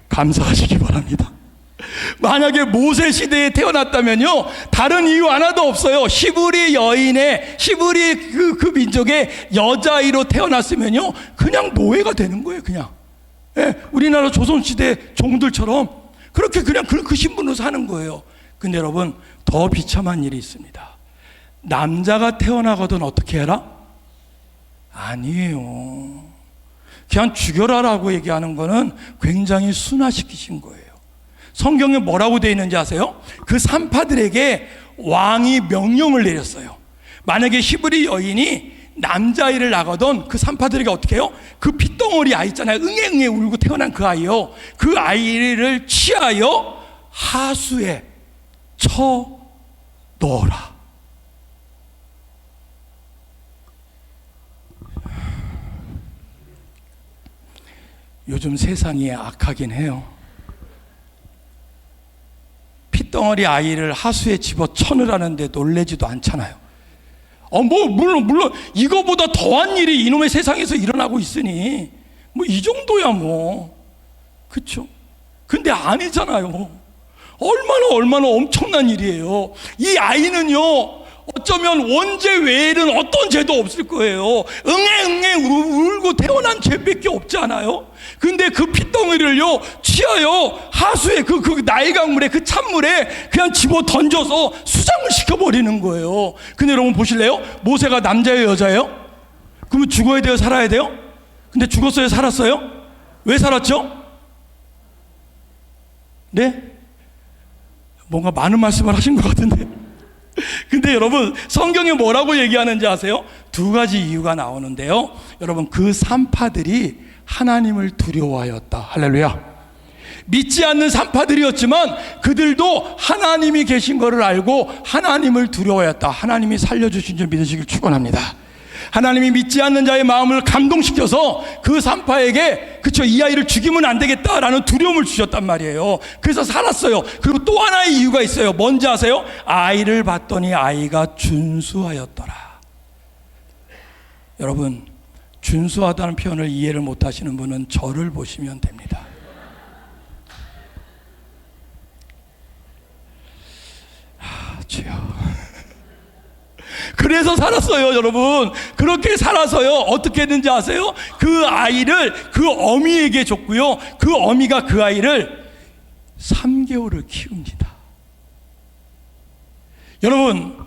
감사하시기 바랍니다. 만약에 모세 시대에 태어났다면요 다른 이유 하나도 없어요. 히브리 여인의 히브리 그 민족의 여자아이로 태어났으면요 그냥 노예가 되는 거예요. 그냥 우리나라 조선시대 종들처럼 그렇게 그냥 그 신분으로 사는 거예요. 근데 여러분 더 비참한 일이 있습니다. 남자가 태어나거든 어떻게 해라? 아니에요. 그냥 죽여라라고 얘기하는 거는 굉장히 순화시키신 거예요. 성경에 뭐라고 되어 있는지 아세요? 그 산파들에게 왕이 명령을 내렸어요. 만약에 히브리 여인이 남자아이를 낳거든 그 산파들에게 어떻게 해요? 그 핏덩어리 아이 있잖아요. 응애응애 울고 태어난 그 아이요. 그 아이를 취하여 하수에 쳐 넣어라. 요즘 세상이 악하긴 해요. 핏덩어리 아이를 하수에 집어 쳐넣으라는데 놀래지도 않잖아요. 물론 이거보다 더한 일이 이놈의 세상에서 일어나고 있으니 이 정도야 그렇죠? 근데 아니잖아요. 얼마나 엄청난 일이에요. 이 아이는요 어쩌면 원죄 외에는 어떤 죄도 없을 거예요. 응애 울고 태어난 죄밖에 없지 않아요? 근데 그 핏덩이를요 취하여 하수에 그 나일강물에 그 찬물에 그냥 집어 던져서 수장을 시켜버리는 거예요. 근데 여러분 보실래요? 모세가 남자예요 여자예요? 그러면 죽어야 돼요 살아야 돼요? 근데 죽었어요 살았어요? 왜 살았죠? 네? 뭔가 많은 말씀을 하신 것 같은데 근데 여러분 성경에 뭐라고 얘기하는지 아세요? 두 가지 이유가 나오는데요. 여러분 그 산파들이 하나님을 두려워하였다. 할렐루야. 믿지 않는 산파들이었지만 그들도 하나님이 계신 것을 알고 하나님을 두려워하였다. 하나님이 살려주신 줄 믿으시길 축원합니다. 하나님이 믿지 않는 자의 마음을 감동시켜서 그 산파에게 이 아이를 죽이면 안 되겠다라는 두려움을 주셨단 말이에요. 그래서 살았어요. 그리고 또 하나의 이유가 있어요. 뭔지 아세요? 아이를 봤더니 아이가 준수하였더라. 여러분 준수하다는 표현을 이해를 못하시는 분은 저를 보시면 됩니다. 주여 그래서 살았어요, 여러분. 그렇게 살아서요, 어떻게 했는지 아세요? 그 아이를 그 어미에게 줬고요, 그 어미가 그 아이를 3개월을 키웁니다. 여러분,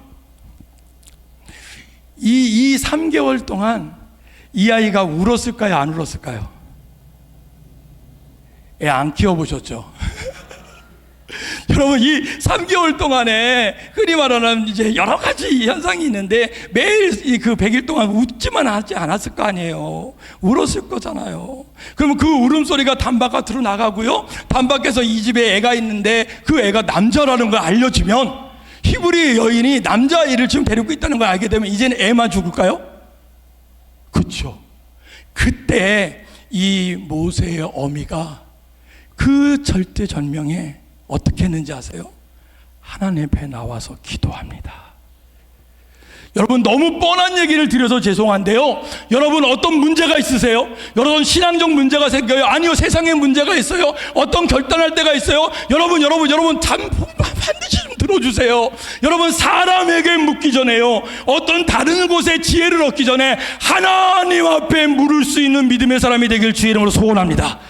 이 3개월 동안 이 아이가 울었을까요, 안 울었을까요? 애 안 키워보셨죠? 여러분, 이 3개월 동안에 흔히 말하는 이제 여러 가지 현상이 있는데 매일 그 100일 동안 웃지만 하지 않았을 거 아니에요. 울었을 거잖아요. 그러면 그 울음소리가 단바깥으로 나가고요, 단바깥에서 이 집에 애가 있는데 그 애가 남자라는 걸 알려지면, 히브리 여인이 남자아이를 지금 데리고 있다는 걸 알게 되면 이제는 애만 죽을까요? 그렇죠. 그때 이 모세의 어미가 그 절대절명에 어떻게 했는지 아세요? 하나님 앞에 나와서 기도합니다. 여러분, 너무 뻔한 얘기를 드려서 죄송한데요, 여러분 어떤 문제가 있으세요? 여러분 신앙적 문제가 생겨요? 아니요, 세상에 문제가 있어요? 어떤 결단할 때가 있어요? 여러분 반드시 좀 들어주세요. 여러분, 사람에게 묻기 전에요, 어떤 다른 곳에 지혜를 얻기 전에 하나님 앞에 물을 수 있는 믿음의 사람이 되길 주의 이름으로 소원합니다.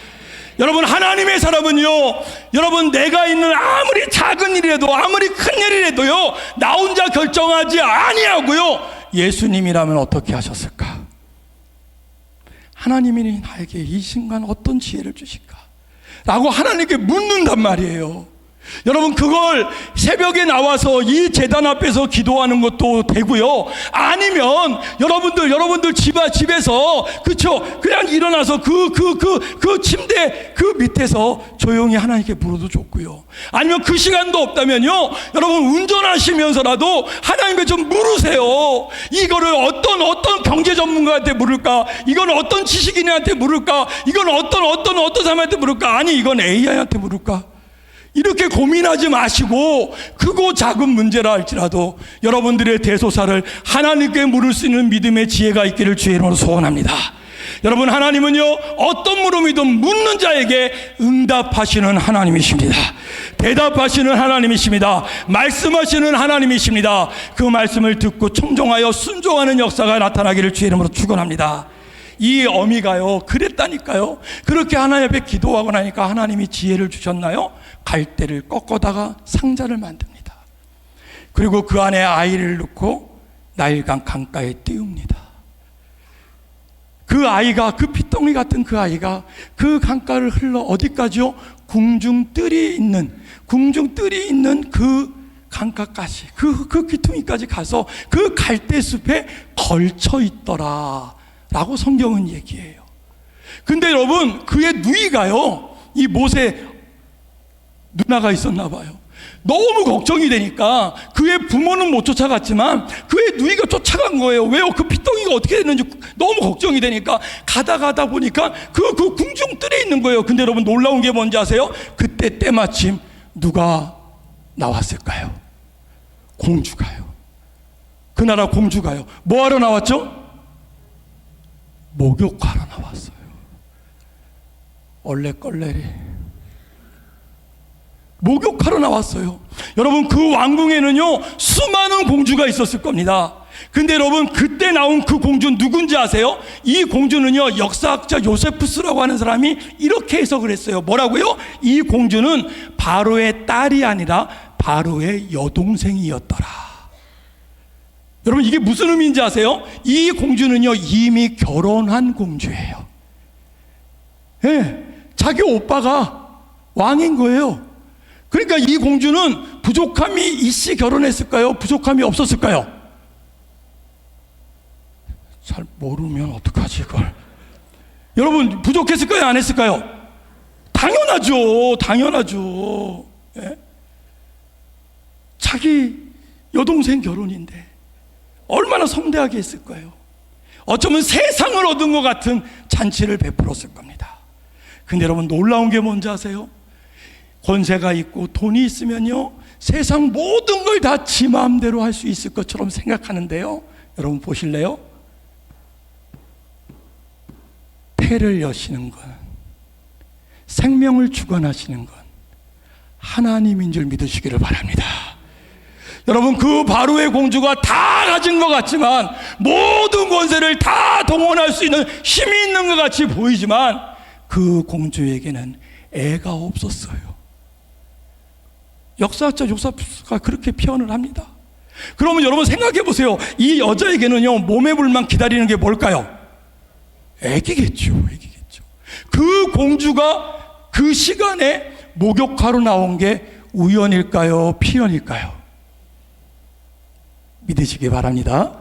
여러분, 하나님의 사람은요, 여러분 내가 있는 아무리 작은 일이라도 아무리 큰 일이라도요, 나 혼자 결정하지 아니하고요, 예수님이라면 어떻게 하셨을까? 하나님이 나에게 이 순간 어떤 지혜를 주실까? 라고 하나님께 묻는단 말이에요. 여러분, 그걸 새벽에 나와서 이 제단 앞에서 기도하는 것도 되고요, 아니면 여러분들 집에서, 그쵸, 그냥 일어나서 그 침대 그 밑에서 조용히 하나님께 물어도 좋고요, 아니면 그 시간도 없다면요, 여러분 운전하시면서라도 하나님께 좀 물으세요. 이거를 어떤 경제 전문가한테 물을까? 이건 어떤 지식인한테 물을까? 이건 어떤 사람한테 물을까? 아니, 이건 AI한테 물을까? 이렇게 고민하지 마시고, 크고 작은 문제라 할지라도 여러분들의 대소사를 하나님께 물을 수 있는 믿음의 지혜가 있기를 주의 이름으로 소원합니다. 여러분, 하나님은요, 어떤 물음이든 묻는 자에게 응답하시는 하나님이십니다. 대답하시는 하나님이십니다. 말씀하시는 하나님이십니다. 그 말씀을 듣고 청종하여 순종하는 역사가 나타나기를 주의 이름으로 축원합니다. 이 어미가요, 그랬다니까요. 그렇게 하나님 앞에 기도하고 나니까 하나님이 지혜를 주셨나요? 갈대를 꺾어다가 상자를 만듭니다. 그리고 그 안에 아이를 넣고 나일강 강가에 띄웁니다. 그 아이가, 그 피덩이 같은 그 아이가 그 강가를 흘러 어디까지요? 궁중뜰이 있는 그 강가까지, 그 귀퉁이까지 가서 그 갈대숲에 걸쳐 있더라 라고 성경은 얘기해요. 근데 여러분, 그의 누이가요, 이 모세 누나가 있었나 봐요. 너무 걱정이 되니까 그의 부모는 못 쫓아갔지만 그의 누이가 쫓아간 거예요. 왜요? 그 피덩이가 어떻게 됐는지 너무 걱정이 되니까 가다 보니까 그 궁중뜰에 있는 거예요. 근데 여러분, 놀라운 게 뭔지 아세요? 그때 때마침 누가 나왔을까요? 공주가요. 그 나라 공주가요. 뭐 하러 나왔죠? 목욕하러 나왔어요. 얼레걸레리 목욕하러 나왔어요. 여러분, 그 왕궁에는요 수많은 공주가 있었을 겁니다. 근데 여러분, 그때 나온 그 공주는 누군지 아세요? 이 공주는요, 역사학자 요세푸스라고 하는 사람이 이렇게 해석을 했어요. 뭐라고요? 이 공주는 바로의 딸이 아니라 바로의 여동생이었더라. 여러분, 이게 무슨 의미인지 아세요? 이 공주는요, 이미 결혼한 공주예요. 예, 자기 오빠가 왕인 거예요. 그러니까 이 공주는 부족함이 있이 결혼했을까요? 부족함이 없었을까요? 잘 모르면 어떡하지 이걸. 여러분, 부족했을까요? 안 했을까요? 당연하죠. 예? 자기 여동생 결혼인데 얼마나 성대하게 했을 거예요. 어쩌면 세상을 얻은 것 같은 잔치를 베풀었을 겁니다. 근데 여러분, 놀라운 게 뭔지 아세요? 권세가 있고 돈이 있으면요, 세상 모든 걸 다 지 마음대로 할 수 있을 것처럼 생각하는데요, 여러분 보실래요? 태를 여시는 건, 생명을 주관하시는 건 하나님인 줄 믿으시기를 바랍니다. 여러분, 그 바로의 공주가 다 가진 것 같지만, 모든 권세를 다 동원할 수 있는 힘이 있는 것 같이 보이지만, 그 공주에게는 애가 없었어요. 역사가 그렇게 표현을 합니다. 그러면 여러분 생각해 보세요. 이 여자에게는요, 몸의 불만 기다리는 게 뭘까요? 애기겠죠. 그 공주가 그 시간에 목욕하러 나온 게 우연일까요? 필연일까요? 믿으시기 바랍니다.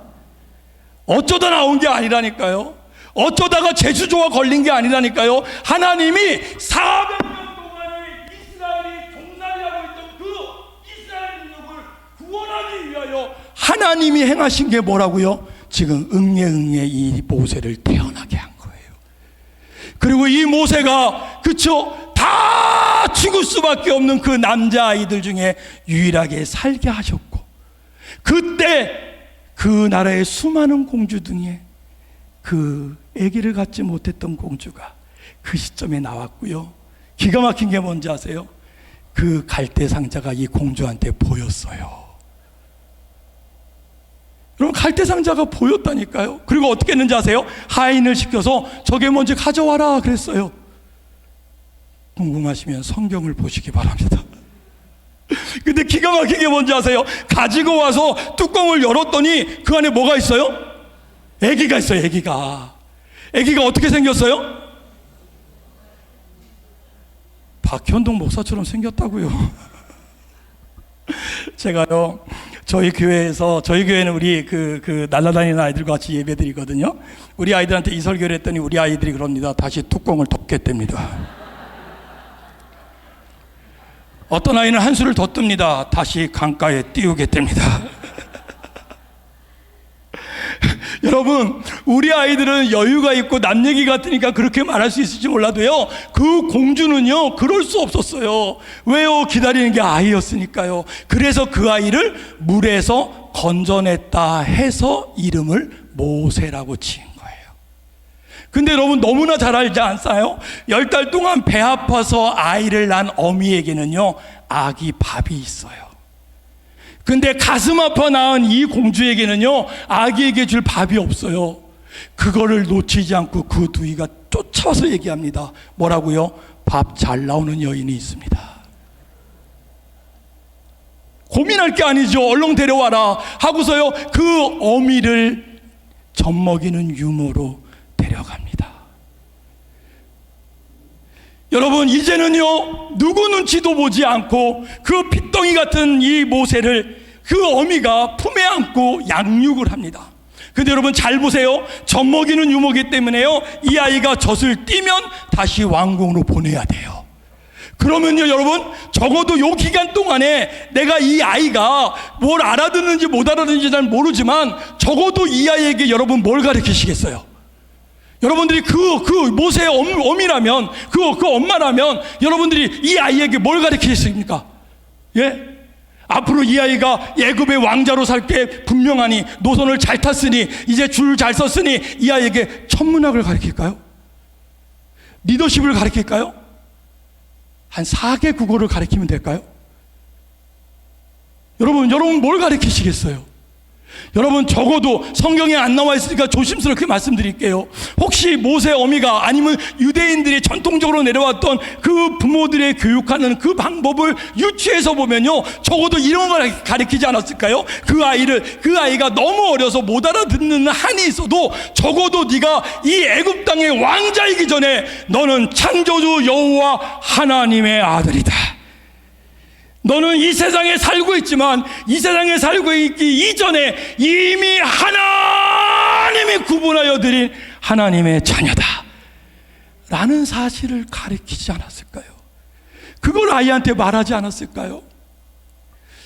어쩌다 나온 게 아니라니까요. 어쩌다가 제주조가 걸린 게 아니라니까요. 하나님이 400년 동안에 이스라엘이 종살이하고 있던 그 이스라엘 민족을 구원하기 위하여 하나님이 행하신 게 뭐라고요? 지금 응애 이 모세를 태어나게 한 거예요. 그리고 이 모세가, 그쵸, 다 죽을 수밖에 없는 그 남자아이들 중에 유일하게 살게 하셨고, 그때 그 나라의 수많은 공주 중에 그 아기를 갖지 못했던 공주가 그 시점에 나왔고요. 기가 막힌 게 뭔지 아세요? 그 갈대 상자가 이 공주한테 보였어요. 여러분, 갈대 상자가 보였다니까요. 그리고 어떻게 했는지 아세요? 하인을 시켜서 저게 뭔지 가져와라 그랬어요. 궁금하시면 성경을 보시기 바랍니다. 근데 기가 막힌 게 뭔지 아세요? 가지고 와서 뚜껑을 열었더니 그 안에 뭐가 있어요? 아기가 있어요. 아기가 어떻게 생겼어요? 박현동 목사처럼 생겼다고요. 제가요, 저희 교회는 우리 그 날라다니는 아이들과 같이 예배드리거든요. 우리 아이들한테 이 설교를 했더니 우리 아이들이 그럽니다. 다시 뚜껑을 덮겠답니다. 어떤 아이는 한 수를 더 뜹니다. 다시 강가에 띄우겠답니다. 여러분, 우리 아이들은 여유가 있고 남 얘기 같으니까 그렇게 말할 수 있을지 몰라도요, 그 공주는요 그럴 수 없었어요. 왜요? 기다리는 게 아이였으니까요. 그래서 그 아이를 물에서 건져냈다 해서 이름을 모세라고 지은 거예요. 근데 여러분, 너무나 잘 알지 않아요? 10달 동안 배 아파서 아이를 낳은 어미에게는요 아기 밥이 있어요. 근데 가슴 아파 낳은 이 공주에게는요 아기에게 줄 밥이 없어요. 그거를 놓치지 않고 그 두이가 쫓아와서 얘기합니다. 뭐라고요? 밥 잘 나오는 여인이 있습니다. 고민할 게 아니죠. 얼른 데려와라 하고서요 그 어미를 젖먹이는 유모로 데려갑니다. 여러분, 이제는요 누구 눈치도 보지 않고 그 핏덩이 같은 이 모세를 그 어미가 품에 안고 양육을 합니다. 근데 여러분 잘 보세요. 젖먹이는 유모기 때문에요 이 아이가 젖을 띠면 다시 왕궁으로 보내야 돼요. 그러면요 여러분, 적어도 요 기간 동안에 내가 이 아이가 뭘 알아듣는지 못 알아듣는지 잘 모르지만 적어도 이 아이에게 여러분 뭘 가르치시겠어요? 여러분들이 그 모세의 어미라면, 그 엄마라면 여러분들이 이 아이에게 뭘 가르치겠습니까? 예? 앞으로 이 아이가 애굽의 왕자로 살 게 분명하니, 노선을 잘 탔으니, 이제 줄 잘 썼으니 이 아이에게 천문학을 가르칠까요? 리더십을 가르칠까요? 한 4개 국어를 가르치면 될까요? 여러분 뭘 가르치시겠어요? 여러분, 적어도 성경에 안 나와 있으니까 조심스럽게 말씀드릴게요. 혹시 모세 어미가 아니면 유대인들이 전통적으로 내려왔던 그 부모들의 교육하는 그 방법을 유추해서 보면요 적어도 이런 걸 가르치지 않았을까요? 그 아이가 너무 어려서 못 알아듣는 한이 있어도 적어도 네가 이 애굽 땅의 왕자이기 전에 너는 창조주 여호와 하나님의 아들이다. 너는 이 세상에 살고 있지만 이 세상에 살고 있기 이전에 이미 하나님이 구분하여 드린 하나님의 자녀다 라는 사실을 가르치지 않았을까요? 그걸 아이한테 말하지 않았을까요?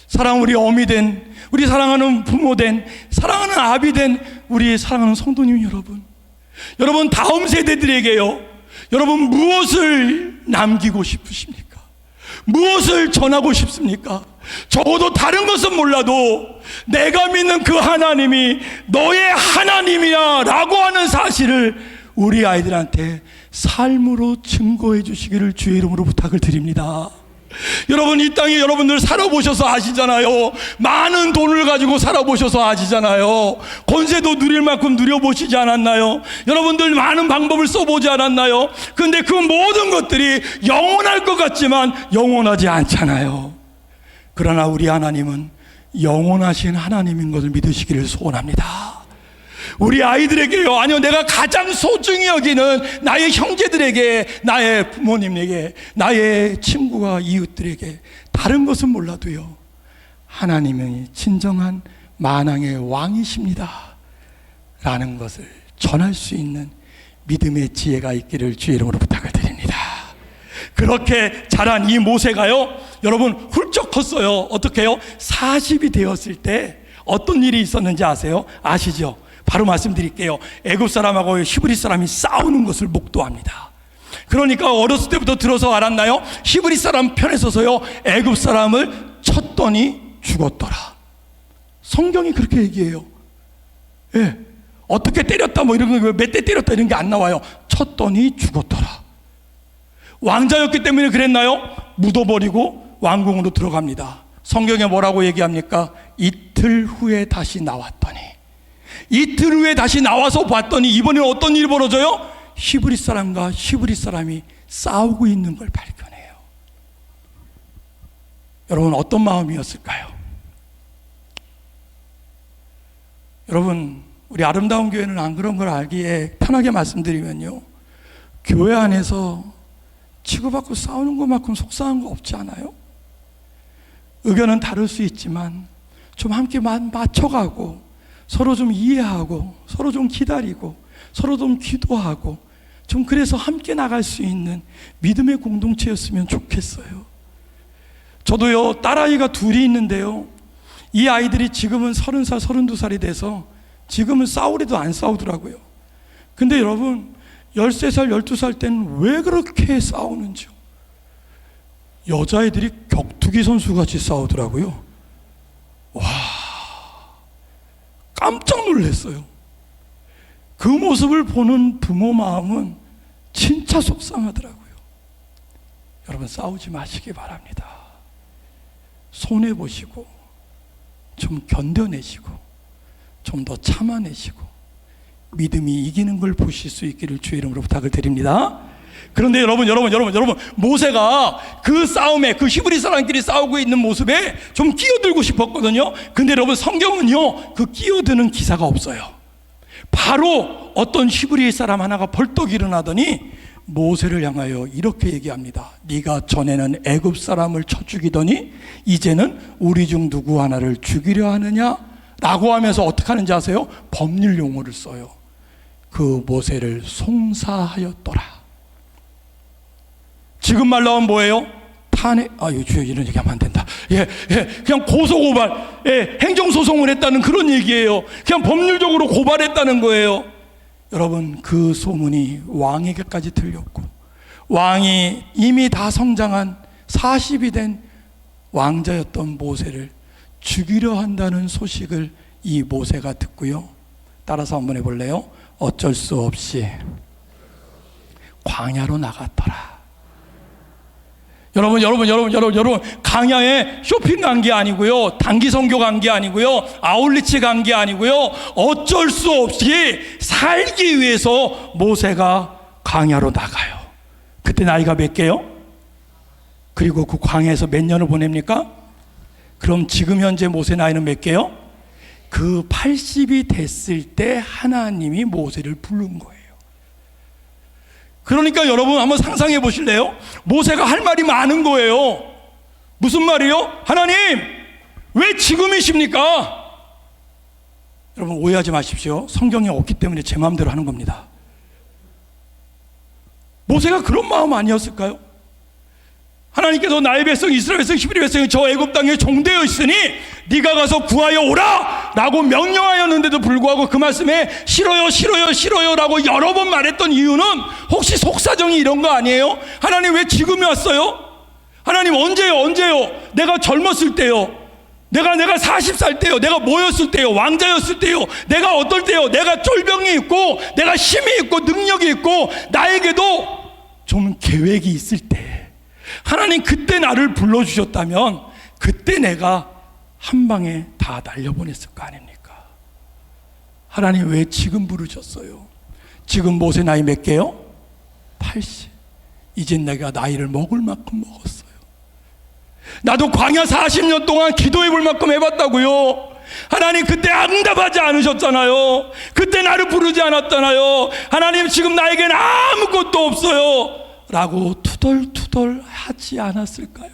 사랑, 우리 어미 된, 우리 사랑하는 부모 된, 사랑하는 아비 된 우리 사랑하는 성도님 여러분, 다음 세대들에게요 여러분 무엇을 남기고 싶으십니까? 무엇을 전하고 싶습니까? 적어도 다른 것은 몰라도 내가 믿는 그 하나님이 너의 하나님이야 라고 하는 사실을 우리 아이들한테 삶으로 증거해 주시기를 주의 이름으로 부탁을 드립니다. 여러분, 이 땅에 여러분들 살아보셔서 아시잖아요. 많은 돈을 가지고 살아보셔서 아시잖아요. 권세도 누릴 만큼 누려보시지 않았나요? 여러분들 많은 방법을 써보지 않았나요? 근데 그 모든 것들이 영원할 것 같지만 영원하지 않잖아요. 그러나 우리 하나님은 영원하신 하나님인 것을 믿으시기를 소원합니다. 우리 아이들에게요, 아니요, 내가 가장 소중히 여기는 나의 형제들에게, 나의 부모님에게, 나의 친구와 이웃들에게, 다른 것은 몰라도요, 하나님이 진정한 만왕의 왕이십니다 라는 것을 전할 수 있는 믿음의 지혜가 있기를 주의 이름으로 부탁을 드립니다. 그렇게 자란 이 모세가요, 여러분 훌쩍 컸어요. 어떻게 해요? 40이 되었을 때 어떤 일이 있었는지 아세요? 아시죠? 바로 말씀드릴게요. 애굽 사람하고 히브리 사람이 싸우는 것을 목도합니다. 그러니까 어렸을 때부터 들어서 알았나요? 히브리 사람 편에 서서요, 애굽 사람을 쳤더니 죽었더라. 성경이 그렇게 얘기해요. 예. 어떻게 때렸다 뭐 이런 거, 몇 대 때렸다 이런 게 안 나와요. 쳤더니 죽었더라. 왕자였기 때문에 그랬나요? 묻어버리고 왕궁으로 들어갑니다. 성경에 뭐라고 얘기합니까? 이틀 후에 다시 나왔더니, 이틀 후에 다시 나와서 봤더니 이번에는 어떤 일이 벌어져요? 히브리 사람과 히브리 사람이 싸우고 있는 걸 발견해요. 여러분, 어떤 마음이었을까요? 여러분, 우리 아름다운 교회는 안 그런 걸 알기에 편하게 말씀드리면요, 교회 안에서 치고받고 싸우는 것만큼 속상한 거 없지 않아요? 의견은 다를 수 있지만 좀 함께 맞춰가고 서로 좀 이해하고 서로 좀 기다리고 서로 좀 기도하고 좀 그래서 함께 나갈 수 있는 믿음의 공동체였으면 좋겠어요. 저도요, 딸아이가 둘이 있는데요, 이 아이들이 지금은 30살, 32살이 돼서 지금은 싸우려도 안 싸우더라고요. 근데 여러분, 13살, 12살 때는 왜 그렇게 싸우는지요? 여자애들이 격투기 선수같이 싸우더라고요. 와, 깜짝 놀랐어요. 그 모습을 보는 부모 마음은 진짜 속상하더라고요. 여러분, 싸우지 마시기 바랍니다. 손해보시고 좀 견뎌내시고 좀 더 참아내시고 믿음이 이기는 걸 보실 수 있기를 주의 이름으로 부탁을 드립니다. 그런데 여러분, 모세가 그 싸움에, 그 히브리 사람끼리 싸우고 있는 모습에 좀 끼어들고 싶었거든요. 근데 여러분, 성경은요, 그 끼어드는 기사가 없어요. 바로 어떤 히브리 사람 하나가 벌떡 일어나더니 모세를 향하여 이렇게 얘기합니다. 네가 전에는 애굽 사람을 쳐 죽이더니 이제는 우리 중 누구 하나를 죽이려 하느냐? 라고 하면서 어떻게 하는지 아세요? 법률 용어를 써요. 그 모세를 송사하였더라. 지금 말로 하면 뭐예요? 탄핵, 주여, 이런 얘기하면 안 된다. 그냥 고소고발, 행정소송을 했다는 그런 얘기예요. 그냥 법률적으로 고발했다는 거예요. 여러분, 그 소문이 왕에게까지 들렸고, 왕이 이미 다 성장한 40이 된 왕자였던 모세를 죽이려 한다는 소식을 이 모세가 듣고요, 따라서 한번 해볼래요? 어쩔 수 없이 광야로 나갔더라. 여러분, 광야에 쇼핑 간 게 아니고요, 단기 선교 간 게 아니고요, 아울리치 간 게 아니고요, 어쩔 수 없이 살기 위해서 모세가 광야로 나가요. 그때 나이가 몇 개요? 그리고 그 광야에서 몇 년을 보냅니까? 그럼 지금 현재 모세 나이는 몇 개요? 그 80이 됐을 때 하나님이 모세를 부른 거예요. 그러니까 여러분, 한번 상상해 보실래요? 모세가 할 말이 많은 거예요. 무슨 말이요? 하나님, 왜 지금이십니까? 여러분, 오해하지 마십시오. 성경에 없기 때문에 제 마음대로 하는 겁니다. 모세가 그런 마음 아니었을까요? 하나님께서 나의 백성 이스라엘 백성 히브리 백성이 저 애굽 땅에 종되어 있으니 네가 가서 구하여 오라 라고 명령하였는데도 불구하고 그 말씀에 싫어요 라고 여러 번 말했던 이유는 혹시 속사정이 이런 거 아니에요? 하나님, 왜 지금이 왔어요? 하나님, 언제요? 내가 젊었을 때요, 내가 40살 때요, 내가 뭐였을 때요, 왕자였을 때요, 내가 어떨 때요, 내가 쫄병이 있고 내가 힘이 있고 능력이 있고 나에게도 좀 계획이 있을 때, 하나님 그때 나를 불러주셨다면 그때 내가 한 방에 다 날려보냈을 거 아닙니까? 하나님 왜 지금 부르셨어요? 지금 모세 나이 몇 개요? 80. 이젠 내가 나이를 먹을 만큼 먹었어요. 나도 광야 40년 동안 기도해 볼 만큼 해봤다고요. 하나님 그때 응답하지 않으셨잖아요. 그때 나를 부르지 않았잖아요. 하나님 지금 나에겐 아무것도 없어요 라고 투덜투덜 하지 않았을까요?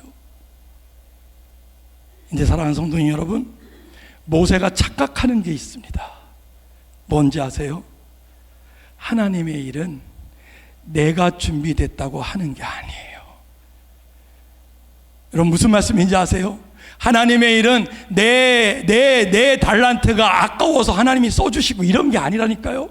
이제 사랑하는 성도님 여러분, 모세가 착각하는 게 있습니다. 뭔지 아세요? 하나님의 일은 내가 준비됐다고 하는 게 아니에요. 여러분 무슨 말씀인지 아세요? 하나님의 일은 내 달란트가 아까워서 하나님이 써주시고 이런 게 아니라니까요.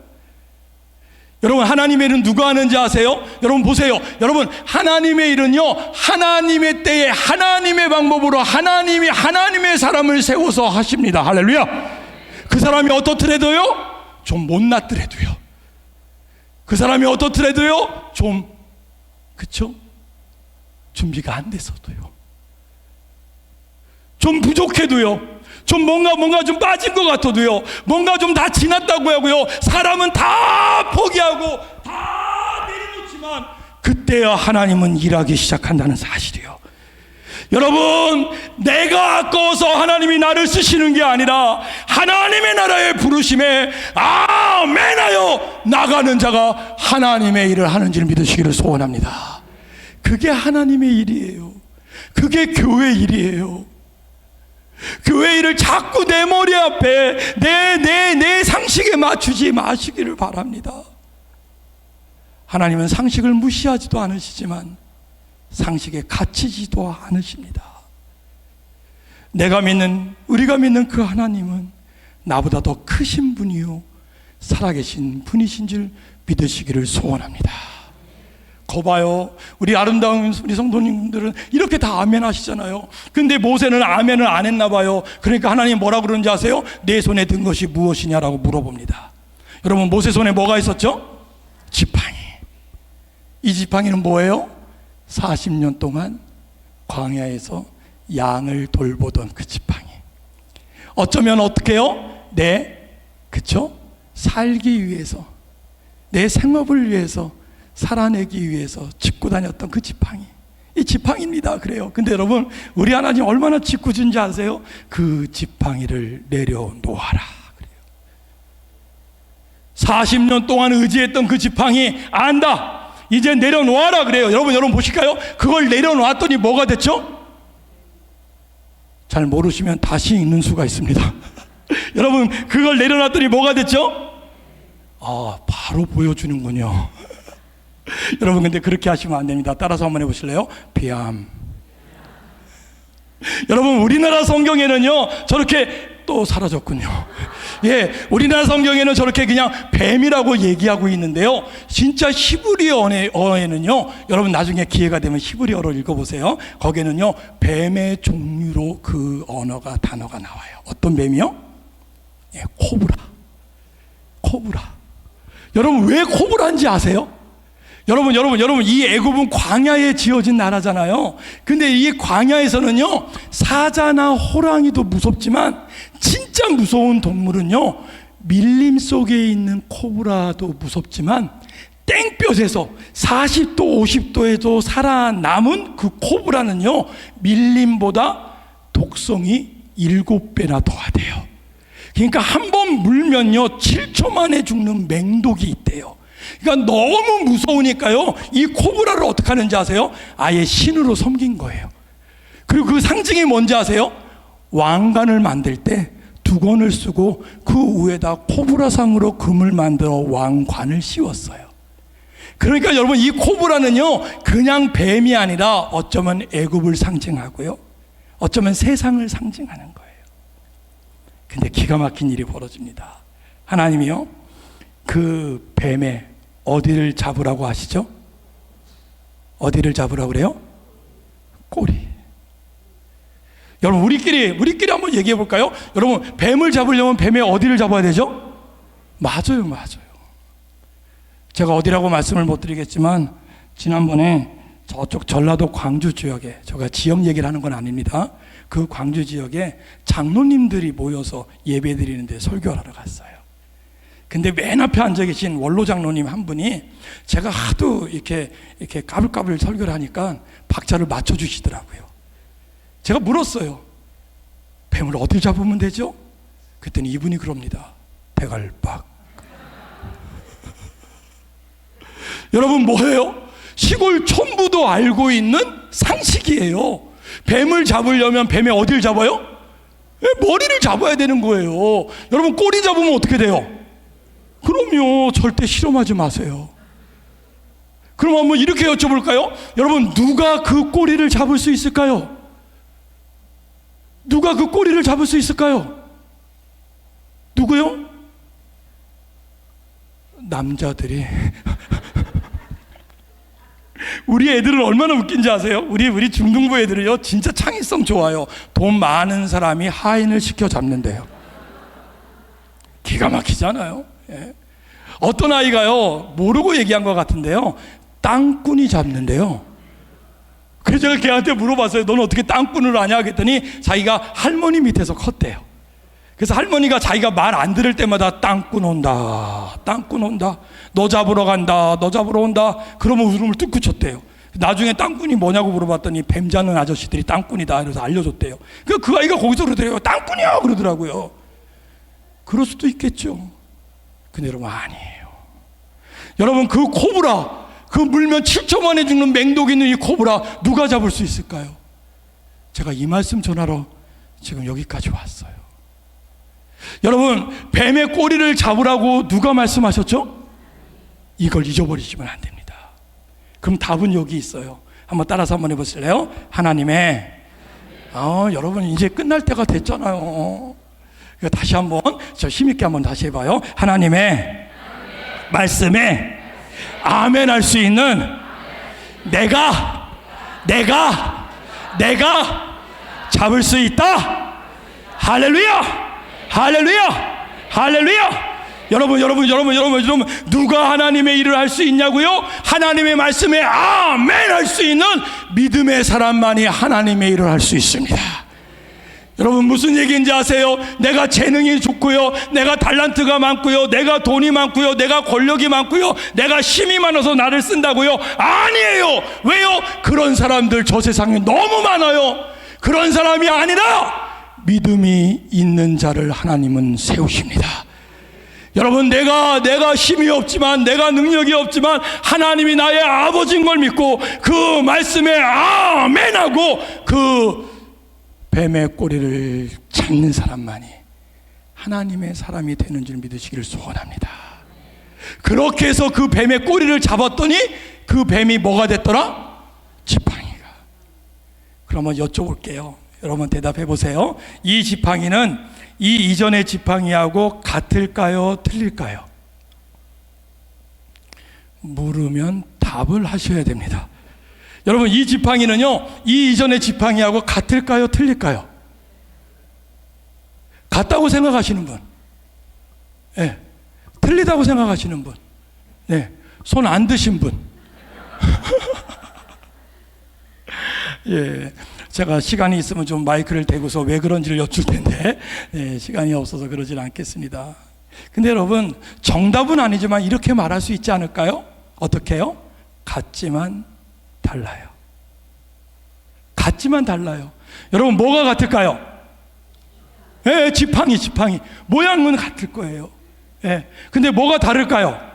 여러분 하나님의 일은 누가 하는지 아세요? 여러분 보세요. 여러분 하나님의 일은요, 하나님의 때에 하나님의 방법으로 하나님이 하나님의 사람을 세워서 하십니다. 할렐루야. 그 사람이 어떻더라도요 좀 못났더라도요, 그 사람이 어떻더라도요 좀 그쵸? 준비가 안 돼서도요, 좀 부족해도요, 좀 뭔가 좀 빠진 것 같아도요, 뭔가 좀 다 지났다고 하고요, 사람은 다 포기하고 다 내려놓지만 그때야 하나님은 일하기 시작한다는 사실이요. 여러분 내가 아까워서 하나님이 나를 쓰시는 게 아니라 하나님의 나라의 부르심에 아멘하여 나가는 자가 하나님의 일을 하는 줄 믿으시기를 소원합니다. 그게 하나님의 일이에요. 그게 교회 일이에요. 교회 일을 자꾸 내 머리 앞에 내 상식에 맞추지 마시기를 바랍니다. 하나님은 상식을 무시하지도 않으시지만 상식에 갇히지도 않으십니다. 내가 믿는, 우리가 믿는 그 하나님은 나보다 더 크신 분이요 살아계신 분이신 줄 믿으시기를 소원합니다. 거봐요, 우리 아름다운 우리 성도님들은 이렇게 다 아멘 하시잖아요. 근데 모세는 아멘을 안 했나 봐요. 그러니까 하나님 뭐라 그러는지 아세요? 내 손에 든 것이 무엇이냐라고 물어봅니다. 여러분 모세 손에 뭐가 있었죠? 지팡이. 이 지팡이는 뭐예요? 40년 동안 광야에서 양을 돌보던 그 지팡이. 어쩌면 어떻게 해요? 그쵸? 살기 위해서, 내 생업을 위해서, 살아내기 위해서 짚고 다녔던 그 지팡이. 이 지팡이입니다. 그래요. 근데 여러분 우리 하나님 얼마나 짓궂은지 아세요? 그 지팡이를 내려놓아라 그래요. 40년 동안 의지했던 그 지팡이 안다, 이제 내려놓아라 그래요. 여러분 보실까요? 그걸 내려놓았더니 뭐가 됐죠? 잘 모르시면 다시 읽는 수가 있습니다. 여러분 그걸 내려놨더니 뭐가 됐죠? 바로 보여주는군요. 여러분 근데 그렇게 하시면 안 됩니다. 따라서 한번 해보실래요? 뱀. 여러분 우리나라 성경에는요 저렇게 또 사라졌군요. 예, 우리나라 성경에는 저렇게 그냥 뱀이라고 얘기하고 있는데요, 진짜 히브리어에는요, 여러분 나중에 기회가 되면 히브리어로 읽어보세요. 거기에는요 뱀의 종류로 그 단어가 나와요. 어떤 뱀이요? 예, 코브라. 여러분 왜 코브라인지 아세요? 여러분 이 애굽은 광야에 지어진 나라잖아요. 근데 이 광야에서는요 사자나 호랑이도 무섭지만 진짜 무서운 동물은요 밀림 속에 있는 코브라도 무섭지만 땡볕에서 40도 50도에도 살아남은 그 코브라는요 밀림보다 독성이 7배나 더하대요. 그러니까 한 번 물면요 7초 만에 죽는 맹독이 있대요. 그러니까 너무 무서우니까요 이 코브라를 어떻게 하는지 아세요? 아예 신으로 섬긴 거예요. 그리고 그 상징이 뭔지 아세요? 왕관을 만들 때 두건을 쓰고 그 위에다 코브라상으로 금을 만들어 왕관을 씌웠어요. 그러니까 여러분 이 코브라는요 그냥 뱀이 아니라 어쩌면 애굽을 상징하고요, 어쩌면 세상을 상징하는 거예요. 근데 기가 막힌 일이 벌어집니다. 하나님이요 그 뱀의 어디를 잡으라고 하시죠? 어디를 잡으라고 그래요? 꼬리. 여러분 우리끼리 한번 얘기해 볼까요? 여러분 뱀을 잡으려면 뱀의 어디를 잡아야 되죠? 맞아요. 제가 어디라고 말씀을 못 드리겠지만 지난번에 저쪽 전라도 광주 지역에, 제가 지역 얘기를 하는 건 아닙니다. 그 광주 지역에 장로님들이 모여서 예배 드리는데 설교를 하러 갔어요. 근데 맨 앞에 앉아 계신 원로 장로님 한 분이 제가 하도 이렇게 까불까불 설교를 하니까 박자를 맞춰주시더라고요. 제가 물었어요. 뱀을 어딜 잡으면 되죠? 그랬더니 이분이 그럽니다. 대갈박. 여러분 뭐예요? 시골 촌부도 알고 있는 상식이에요. 뱀을 잡으려면 뱀의 어딜 잡아요? 머리를 잡아야 되는 거예요. 여러분 꼬리 잡으면 어떻게 돼요? 그럼요. 절대 실험하지 마세요. 그럼 한번 이렇게 여쭤볼까요? 여러분 누가 그 꼬리를 잡을 수 있을까요? 누가 그 꼬리를 잡을 수 있을까요? 누구요? 남자들이. 우리 애들은 얼마나 웃긴지 아세요? 우리 중등부 애들이요 진짜 창의성 좋아요. 돈 많은 사람이 하인을 시켜 잡는데요. 기가 막히잖아요. 예. 어떤 아이가요 모르고 얘기한 것 같은데요, 땅꾼이 잡는데요. 그래서 제가 걔한테 물어봤어요. 너는 어떻게 땅꾼을 하냐 그랬더니 자기가 할머니 밑에서 컸대요. 그래서 할머니가 자기가 말 안 들을 때마다 땅꾼 온다, 땅꾼 온다, 너 잡으러 간다, 너 잡으러 온다, 그러면 울음을 뚝 그쳤대요. 나중에 땅꾼이 뭐냐고 물어봤더니 뱀 잡는 아저씨들이 땅꾼이다 그래서 알려줬대요. 그 아이가 거기서 그러더래요. 땅꾼이야 그러더라고요. 그럴 수도 있겠죠. 근데 여러분 아니에요. 여러분 그 코브라, 그 물면 7초 만에 죽는 맹독 있는 이 코브라 누가 잡을 수 있을까요? 제가 이 말씀 전하러 지금 여기까지 왔어요. 여러분 뱀의 꼬리를 잡으라고 누가 말씀하셨죠? 이걸 잊어버리시면 안 됩니다. 그럼 답은 여기 있어요. 한번 따라서 한번 해보실래요? 하나님의 여러분 이제 끝날 때가 됐잖아요. 다시 한번 저 힘있게 한번 다시 해봐요. 하나님의 말씀에 아멘 할 수 있는 내가 잡을 수 있다. 할렐루야, 할렐루야, 할렐루야. 여러분 누가 하나님의 일을 할 수 있냐고요? 하나님의 말씀에 아멘 할 수 있는 믿음의 사람만이 하나님의 일을 할 수 있습니다. 여러분 무슨 얘기인지 아세요? 내가 재능이 좋고요, 내가 달란트가 많고요, 내가 돈이 많고요, 내가 권력이 많고요, 내가 힘이 많아서 나를 쓴다고요? 아니에요. 왜요? 그런 사람들 저 세상에 너무 많아요. 그런 사람이 아니라 믿음이 있는 자를 하나님은 세우십니다. 여러분 내가 힘이 없지만, 내가 능력이 없지만 하나님이 나의 아버지인 걸 믿고 그 말씀에 아멘하고 그 뱀의 꼬리를 잡는 사람만이 하나님의 사람이 되는 줄 믿으시기를 소원합니다. 그렇게 해서 그 뱀의 꼬리를 잡았더니 그 뱀이 뭐가 됐더라? 지팡이가. 그러면 여쭤볼게요. 여러분 대답해 보세요. 이 지팡이는 이 이전의 지팡이하고 같을까요? 틀릴까요? 물으면 답을 하셔야 됩니다. 여러분 이 지팡이는요 이 이전의 지팡이하고 같을까요? 틀릴까요? 같다고 생각하시는 분, 네. 틀리다고 생각하시는 분, 네. 손 안 드신 분. 예, 제가 시간이 있으면 좀 마이크를 대고서 왜 그런지를 여쭐 텐데 네, 시간이 없어서 그러질 않겠습니다. 근데 여러분 정답은 아니지만 이렇게 말할 수 있지 않을까요? 어떻게 해요? 같지만 달라요. 같지만 달라요. 여러분 뭐가 같을까요? 예, 지팡이 모양은 같을 거예요. 예, 근데 뭐가 다를까요?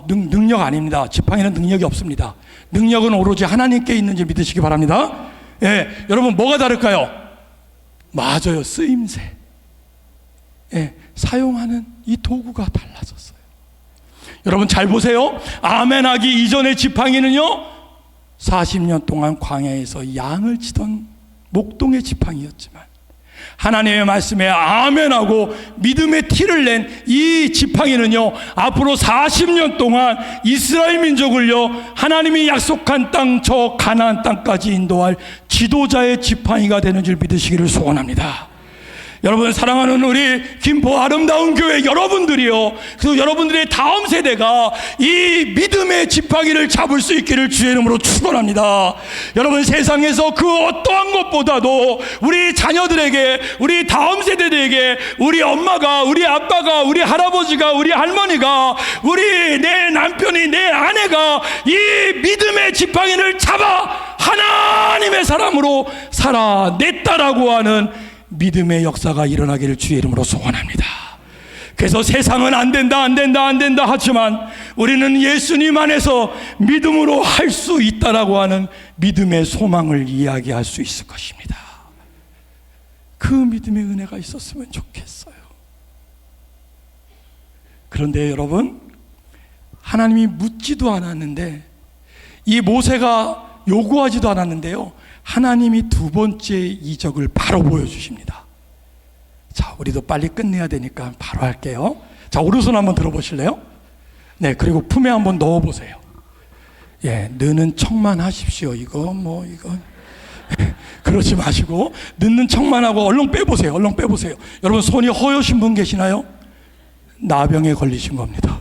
능력 아닙니다. 지팡이는 능력이 없습니다. 능력은 오로지 하나님께 있는지 믿으시기 바랍니다. 예, 여러분 뭐가 다를까요? 맞아요, 쓰임새. 예, 사용하는 이 도구가 달라졌어요. 여러분 잘 보세요. 아멘하기 이전의 지팡이는요 40년 동안 광야에서 양을 치던 목동의 지팡이였지만 하나님의 말씀에 아멘하고 믿음의 티를 낸 이 지팡이는요 앞으로 40년 동안 이스라엘 민족을요 하나님이 약속한 땅, 저 가나안 땅까지 인도할 지도자의 지팡이가 되는 줄 믿으시기를 소원합니다. 여러분, 사랑하는 우리 김포 아름다운 교회 여러분들이요, 그리고 여러분들의 다음 세대가 이 믿음의 지팡이를 잡을 수 있기를 주의 이름으로 축원합니다. 여러분, 세상에서 그 어떠한 것보다도 우리 자녀들에게, 우리 다음 세대들에게, 우리 엄마가, 우리 아빠가, 우리 할아버지가, 우리 할머니가, 우리 내 남편이, 내 아내가 이 믿음의 지팡이를 잡아 하나님의 사람으로 살아냈다라고 하는 믿음의 역사가 일어나기를 주의 이름으로 소원합니다. 그래서 세상은 안 된다 하지만 우리는 예수님 안에서 믿음으로 할 수 있다라고 하는 믿음의 소망을 이야기할 수 있을 것입니다. 그 믿음의 은혜가 있었으면 좋겠어요. 그런데 여러분, 하나님이 묻지도 않았는데, 이 모세가 요구하지도 않았는데요, 하나님이 두 번째 이적을 바로 보여주십니다. 자, 우리도 빨리 끝내야 되니까 바로 할게요. 자, 오른손 한번 들어보실래요? 네, 그리고 품에 한번 넣어보세요. 예, 느는 척만 하십시오. 이거 그러지 마시고 넣는 척만 하고 얼른 빼보세요. 얼른 빼보세요. 여러분, 손이 허여신 분 계시나요? 나병에 걸리신 겁니다.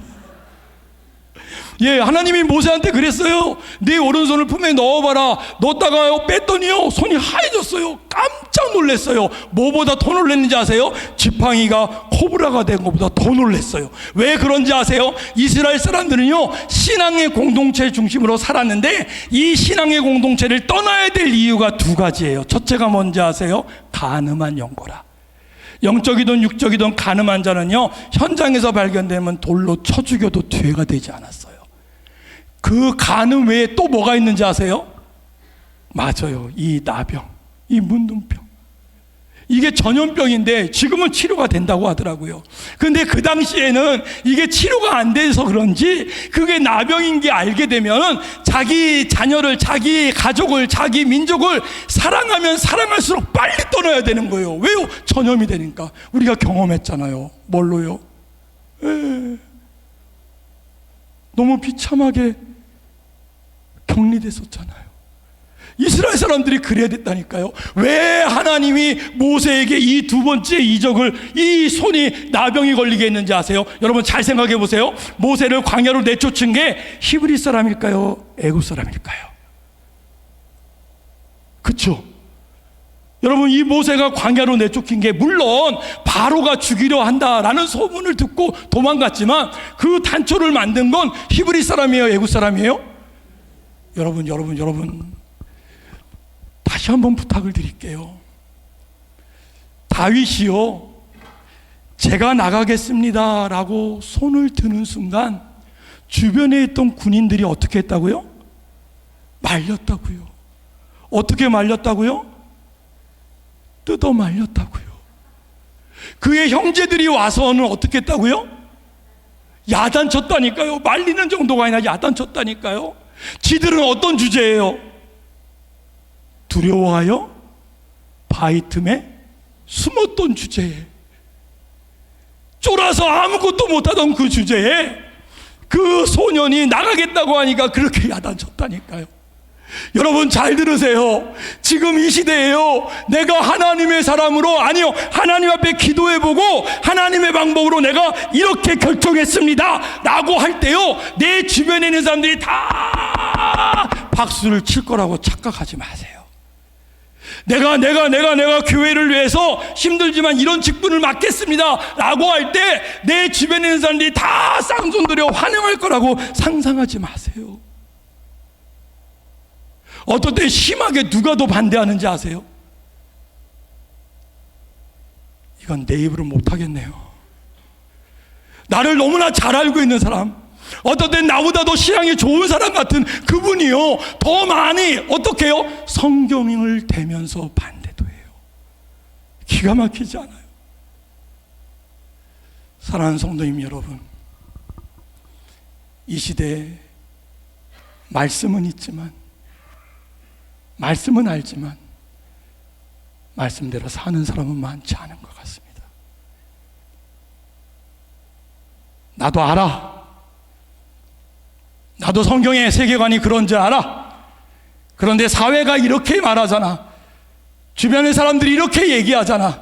예, 하나님이 모세한테 그랬어요. 네 오른손을 품에 넣어봐라. 넣었다가요, 뺐더니요, 손이 하얘졌어요. 깜짝 놀랐어요. 뭐보다 더 놀랐는지 아세요? 지팡이가 코브라가 된 것보다 더 놀랐어요. 왜 그런지 아세요? 이스라엘 사람들은요, 신앙의 공동체 중심으로 살았는데 이 신앙의 공동체를 떠나야 될 이유가 두 가지예요. 첫째가 뭔지 아세요? 간음한 영거라. 영적이든 육적이든 간음한 자는요, 현장에서 발견되면 돌로 쳐 죽여도 죄가 되지 않았어요. 그 간음 외에 또 뭐가 있는지 아세요? 맞아요, 이 나병, 이 문둥병. 이게 전염병인데 지금은 치료가 된다고 하더라고요. 근데 그 당시에는 이게 치료가 안 돼서 그런지 그게 나병인 게 알게 되면 자기 자녀를, 자기 가족을, 자기 민족을 사랑하면 사랑할수록 빨리 떠나야 되는 거예요. 왜요? 전염이 되니까. 우리가 경험했잖아요. 뭘로요? 너무 비참하게 격리됐었잖아요. 이스라엘 사람들이 그래야 됐다니까요. 왜 하나님이 모세에게 이 두 번째 이적을, 이 손이 나병이 걸리게 했는지 아세요? 여러분, 잘 생각해 보세요. 모세를 광야로 내쫓은 게 히브리 사람일까요? 애굽 사람일까요? 그렇죠? 여러분, 이 모세가 광야로 내쫓긴 게 물론 바로가 죽이려 한다라는 소문을 듣고 도망갔지만 그 단초를 만든 건 히브리 사람이에요? 애굽 사람이에요? 여러분, 다시 한번 부탁을 드릴게요. 다윗이요, 제가 나가겠습니다 라고 손을 드는 순간 주변에 있던 군인들이 어떻게 했다고요? 말렸다고요. 어떻게 말렸다고요? 뜯어 말렸다고요. 그의 형제들이 와서는 어떻게 했다고요? 야단쳤다니까요. 말리는 정도가 아니라 야단쳤다니까요. 지들은 어떤 주제예요? 두려워하여 바위 틈에 숨었던 주제에, 쫄아서 아무것도 못하던 그 주제에 그 소년이 나가겠다고 하니까 그렇게 야단쳤다니까요. 여러분, 잘 들으세요. 지금 이 시대에요, 내가 하나님의 사람으로, 아니요, 하나님 앞에 기도해보고 하나님의 방법으로 내가 이렇게 결정했습니다 라고 할 때요, 내 주변에 있는 사람들이 다 박수를 칠 거라고 착각하지 마세요. 내가 교회를 위해서 힘들지만 이런 직분을 맡겠습니다 라고 할 때 내 주변에 있는 사람들이 다 쌍손들여 환영할 거라고 상상하지 마세요. 어떨 때 심하게 누가 더 반대하는지 아세요? 이건 내 입으로 못하겠네요. 나를 너무나 잘 알고 있는 사람, 어떨 땐 나보다 더 신앙이 좋은 사람 같은 그분이요, 더 많이 어떻게 해요? 성경을 대면서 반대도 해요. 기가 막히지 않아요? 사랑하는 성도님 여러분, 이 시대에 말씀은 있지만, 말씀은 알지만 말씀대로 사는 사람은 많지 않은 것 같습니다. 나도 알아. 나도 성경의 세계관이 그런 줄 알아. 그런데 사회가 이렇게 말하잖아. 주변의 사람들이 이렇게 얘기하잖아.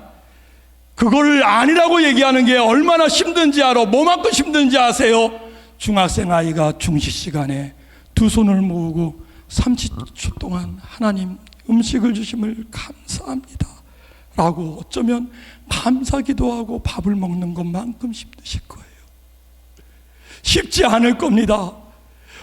그거를 아니라고 얘기하는 게 얼마나 힘든지 알아. 뭐만큼 힘든지 아세요? 중학생 아이가 중시 시간에 두 손을 모으고 30초 동안 하나님 음식을 주심을 감사합니다 라고 어쩌면 감사기도 하고 밥을 먹는 것만큼 힘드실 거예요. 쉽지 않을 겁니다.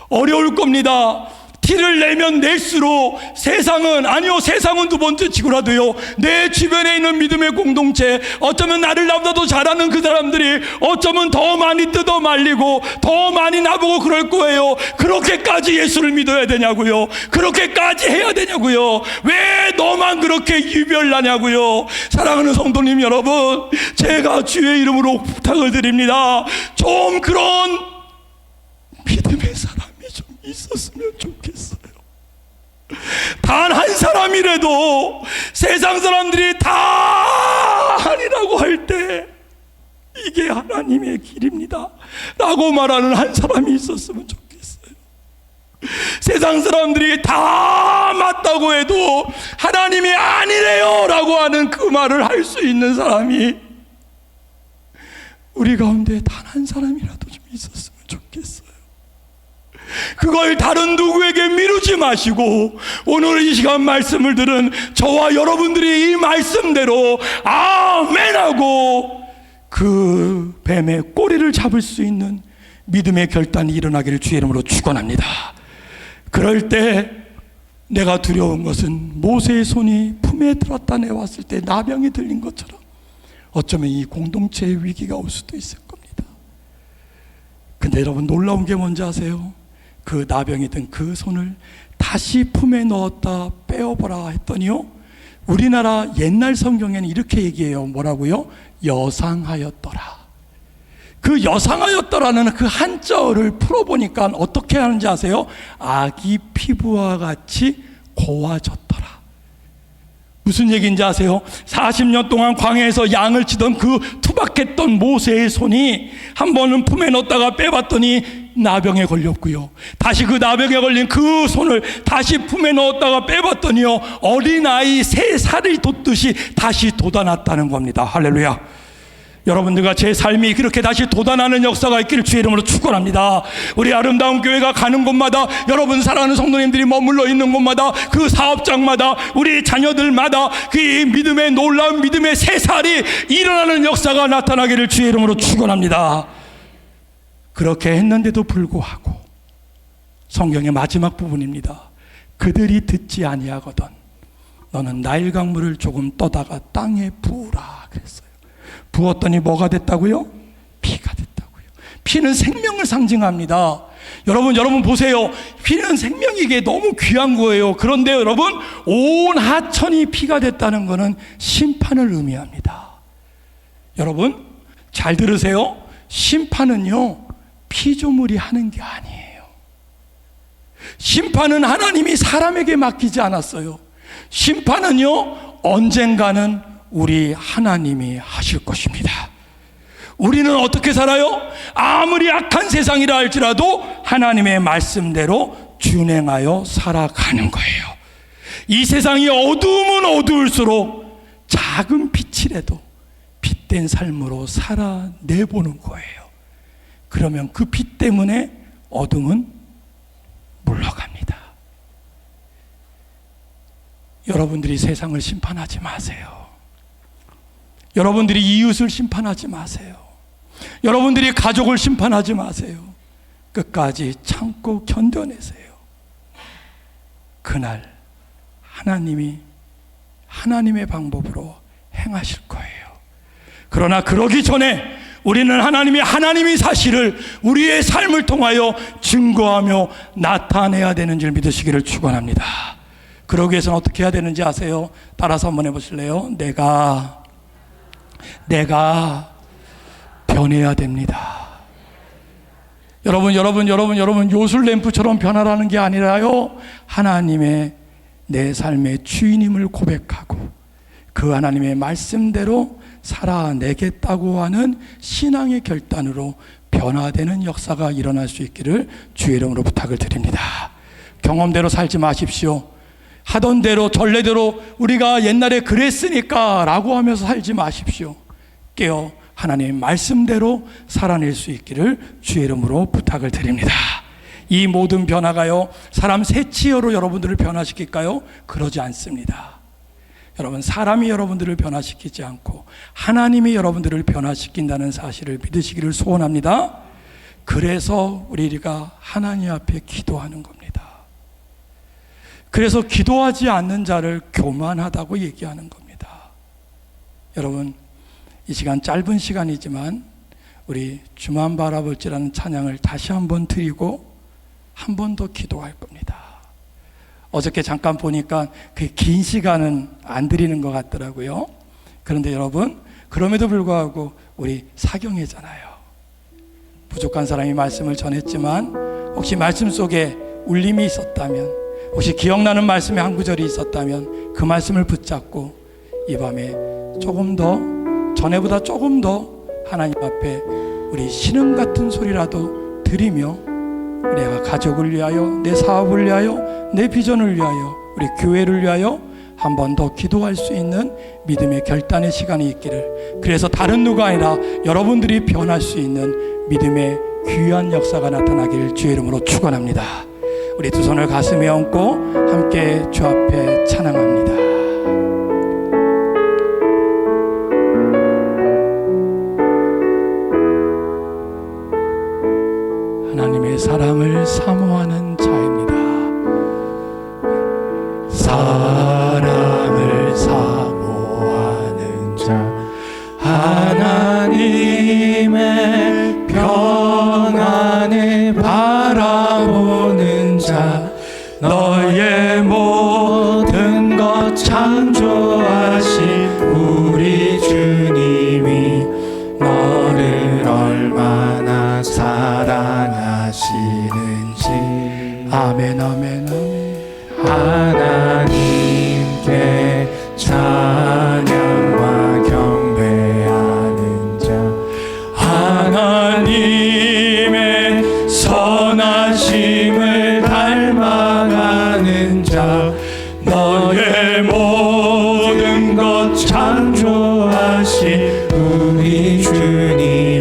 어려울 겁니다. 티를 내면 낼수록 세상은, 아니요, 세상은 두 번째 치고라도요, 내 주변에 있는 믿음의 공동체, 어쩌면 나를 나보다도 잘하는 그 사람들이 어쩌면 더 많이 뜯어 말리고 더 많이 나보고 그럴 거예요. 그렇게까지 예수를 믿어야 되냐고요? 그렇게까지 해야 되냐고요? 왜 너만 그렇게 유별나냐고요? 사랑하는 성도님 여러분, 제가 주의 이름으로 부탁을 드립니다. 좀 그런 믿음의 사람이 좀 있었으면 좋겠어요. 단 한 사람이라도 세상 사람들이 다 아니라고 할 때 이게 하나님의 길입니다 라고 말하는 한 사람이 있었으면 좋겠어요. 세상 사람들이 다 맞다고 해도 하나님이 아니래요 라고 하는 그 말을 할 수 있는 사람이 우리 가운데 단 한 사람이라도 좀 있었으면 좋겠어요. 그걸 다른 누구에게 미루지 마시고 오늘 이 시간 말씀을 들은 저와 여러분들이 이 말씀대로 아멘하고 그 뱀의 꼬리를 잡을 수 있는 믿음의 결단이 일어나기를 주의 이름으로 축원합니다. 그럴 때 내가 두려운 것은 모세의 손이 품에 들었다 내왔을 때 나병이 들린 것처럼 어쩌면 이 공동체의 위기가 올 수도 있을 겁니다. 근데 여러분, 놀라운 게 뭔지 아세요? 그 나병이 든 그 손을 다시 품에 넣었다 빼어보라 했더니요, 우리나라 옛날 성경에는 이렇게 얘기해요. 뭐라고요? 여상하였더라. 그 여상하였더라는 그 한자어를 풀어보니까 어떻게 하는지 아세요? 아기 피부와 같이 고와졌더라. 무슨 얘기인지 아세요? 40년 동안 광야에서 양을 치던 그 투박했던 모세의 손이 한 번은 품에 넣었다가 빼봤더니 나병에 걸렸고요, 다시 그 나병에 걸린 그 손을 다시 품에 넣었다가 빼봤더니요, 어린아이 3살이 돋듯이 다시 돋아났다는 겁니다. 할렐루야. 여러분들과 제 삶이 그렇게 다시 돋아나는 역사가 있기를 주의 이름으로 축원합니다. 우리 아름다운 교회가 가는 곳마다, 여러분 사랑하는 성도님들이 머물러 있는 곳마다, 그 사업장마다, 우리 자녀들마다 그 믿음의 놀라운 믿음의 새살이 일어나는 역사가 나타나기를 주의 이름으로 축원합니다. 그렇게 했는데도 불구하고 성경의 마지막 부분입니다. 그들이 듣지 아니하거든 너는 나일 강물을 조금 떠다가 땅에 부으라 그랬어요. 부었더니 뭐가 됐다고요? 피가 됐다고요. 피는 생명을 상징합니다. 여러분 보세요. 피는 생명이기에 너무 귀한 거예요. 그런데 여러분, 온 하천이 피가 됐다는 것은 심판을 의미합니다. 여러분 잘 들으세요. 심판은요, 피조물이 하는 게 아니에요. 심판은 하나님이 사람에게 맡기지 않았어요. 심판은요, 언젠가는 우리 하나님이 하실 것입니다. 우리는 어떻게 살아요? 아무리 악한 세상이라 할지라도 하나님의 말씀대로 준행하여 살아가는 거예요. 이 세상이 어두우면 어두울수록 작은 빛이라도 빛된 삶으로 살아내보는 거예요. 그러면 그 빛 때문에 어둠은 물러갑니다. 여러분들이 세상을 심판하지 마세요. 여러분들이 이웃을 심판하지 마세요. 여러분들이 가족을 심판하지 마세요. 끝까지 참고 견뎌내세요. 그날 하나님이 하나님의 방법으로 행하실 거예요. 그러나 그러기 전에 우리는 하나님이 사실을 우리의 삶을 통하여 증거하며 나타내야 되는 줄 믿으시기를 축원합니다. 그러기 위해서는 어떻게 해야 되는지 아세요? 따라서 한번 해보실래요? 내가 변해야 됩니다. 여러분 요술램프처럼 변하라는 게 아니라요, 하나님의 내 삶의 주인임을 고백하고 그 하나님의 말씀대로 살아내겠다고 하는 신앙의 결단으로 변화되는 역사가 일어날 수 있기를 주의 이름으로 부탁을 드립니다. 경험대로 살지 마십시오. 하던 대로 전례대로 우리가 옛날에 그랬으니까 라고 하면서 살지 마십시오. 깨어 하나님의 말씀대로 살아낼 수 있기를 주의 이름으로 부탁을 드립니다. 이 모든 변화가요, 사람 새치어로 여러분들을 변화시킬까요? 그러지 않습니다. 여러분, 사람이 여러분들을 변화시키지 않고 하나님이 여러분들을 변화시킨다는 사실을 믿으시기를 소원합니다. 그래서 우리가 하나님 앞에 기도하는 겁니다. 그래서 기도하지 않는 자를 교만하다고 얘기하는 겁니다. 여러분, 이 시간 짧은 시간이지만 우리 주만 바라볼지라는 찬양을 다시 한번 드리고 한 번 더 기도할 겁니다. 어저께 잠깐 보니까 그 긴 시간은 안 드리는 것 같더라고요. 그런데 여러분, 그럼에도 불구하고 우리 사경회잖아요. 부족한 사람이 말씀을 전했지만 혹시 말씀 속에 울림이 있었다면, 혹시 기억나는 말씀의 한 구절이 있었다면 그 말씀을 붙잡고 이 밤에 조금 더, 전에보다 조금 더 하나님 앞에 우리 신음 같은 소리라도 드리며 내가 가족을 위하여, 내 사업을 위하여, 내 비전을 위하여, 우리 교회를 위하여 한 번 더 기도할 수 있는 믿음의 결단의 시간이 있기를, 그래서 다른 누가 아니라 여러분들이 변할 수 있는 믿음의 귀한 역사가 나타나기를 주의 이름으로 축원합니다. 우리 두 손을 가슴에 얹고 함께 주 앞에 찬양합니다. 하나님의 사랑을 사모하는 자입니다. 사랑을 사모하는 자, 하나님의 평안을 바라보는 자, 너의 모든 것 창조하신 우리 주님이 너를 얼마나 사랑하시는지. 아멘, 아멘, 아멘. 하나님께 찬양과 경배하는 자, 하나님의 선하심을 닮아가는 자, 너의 모든 것 창조하신 우리 주님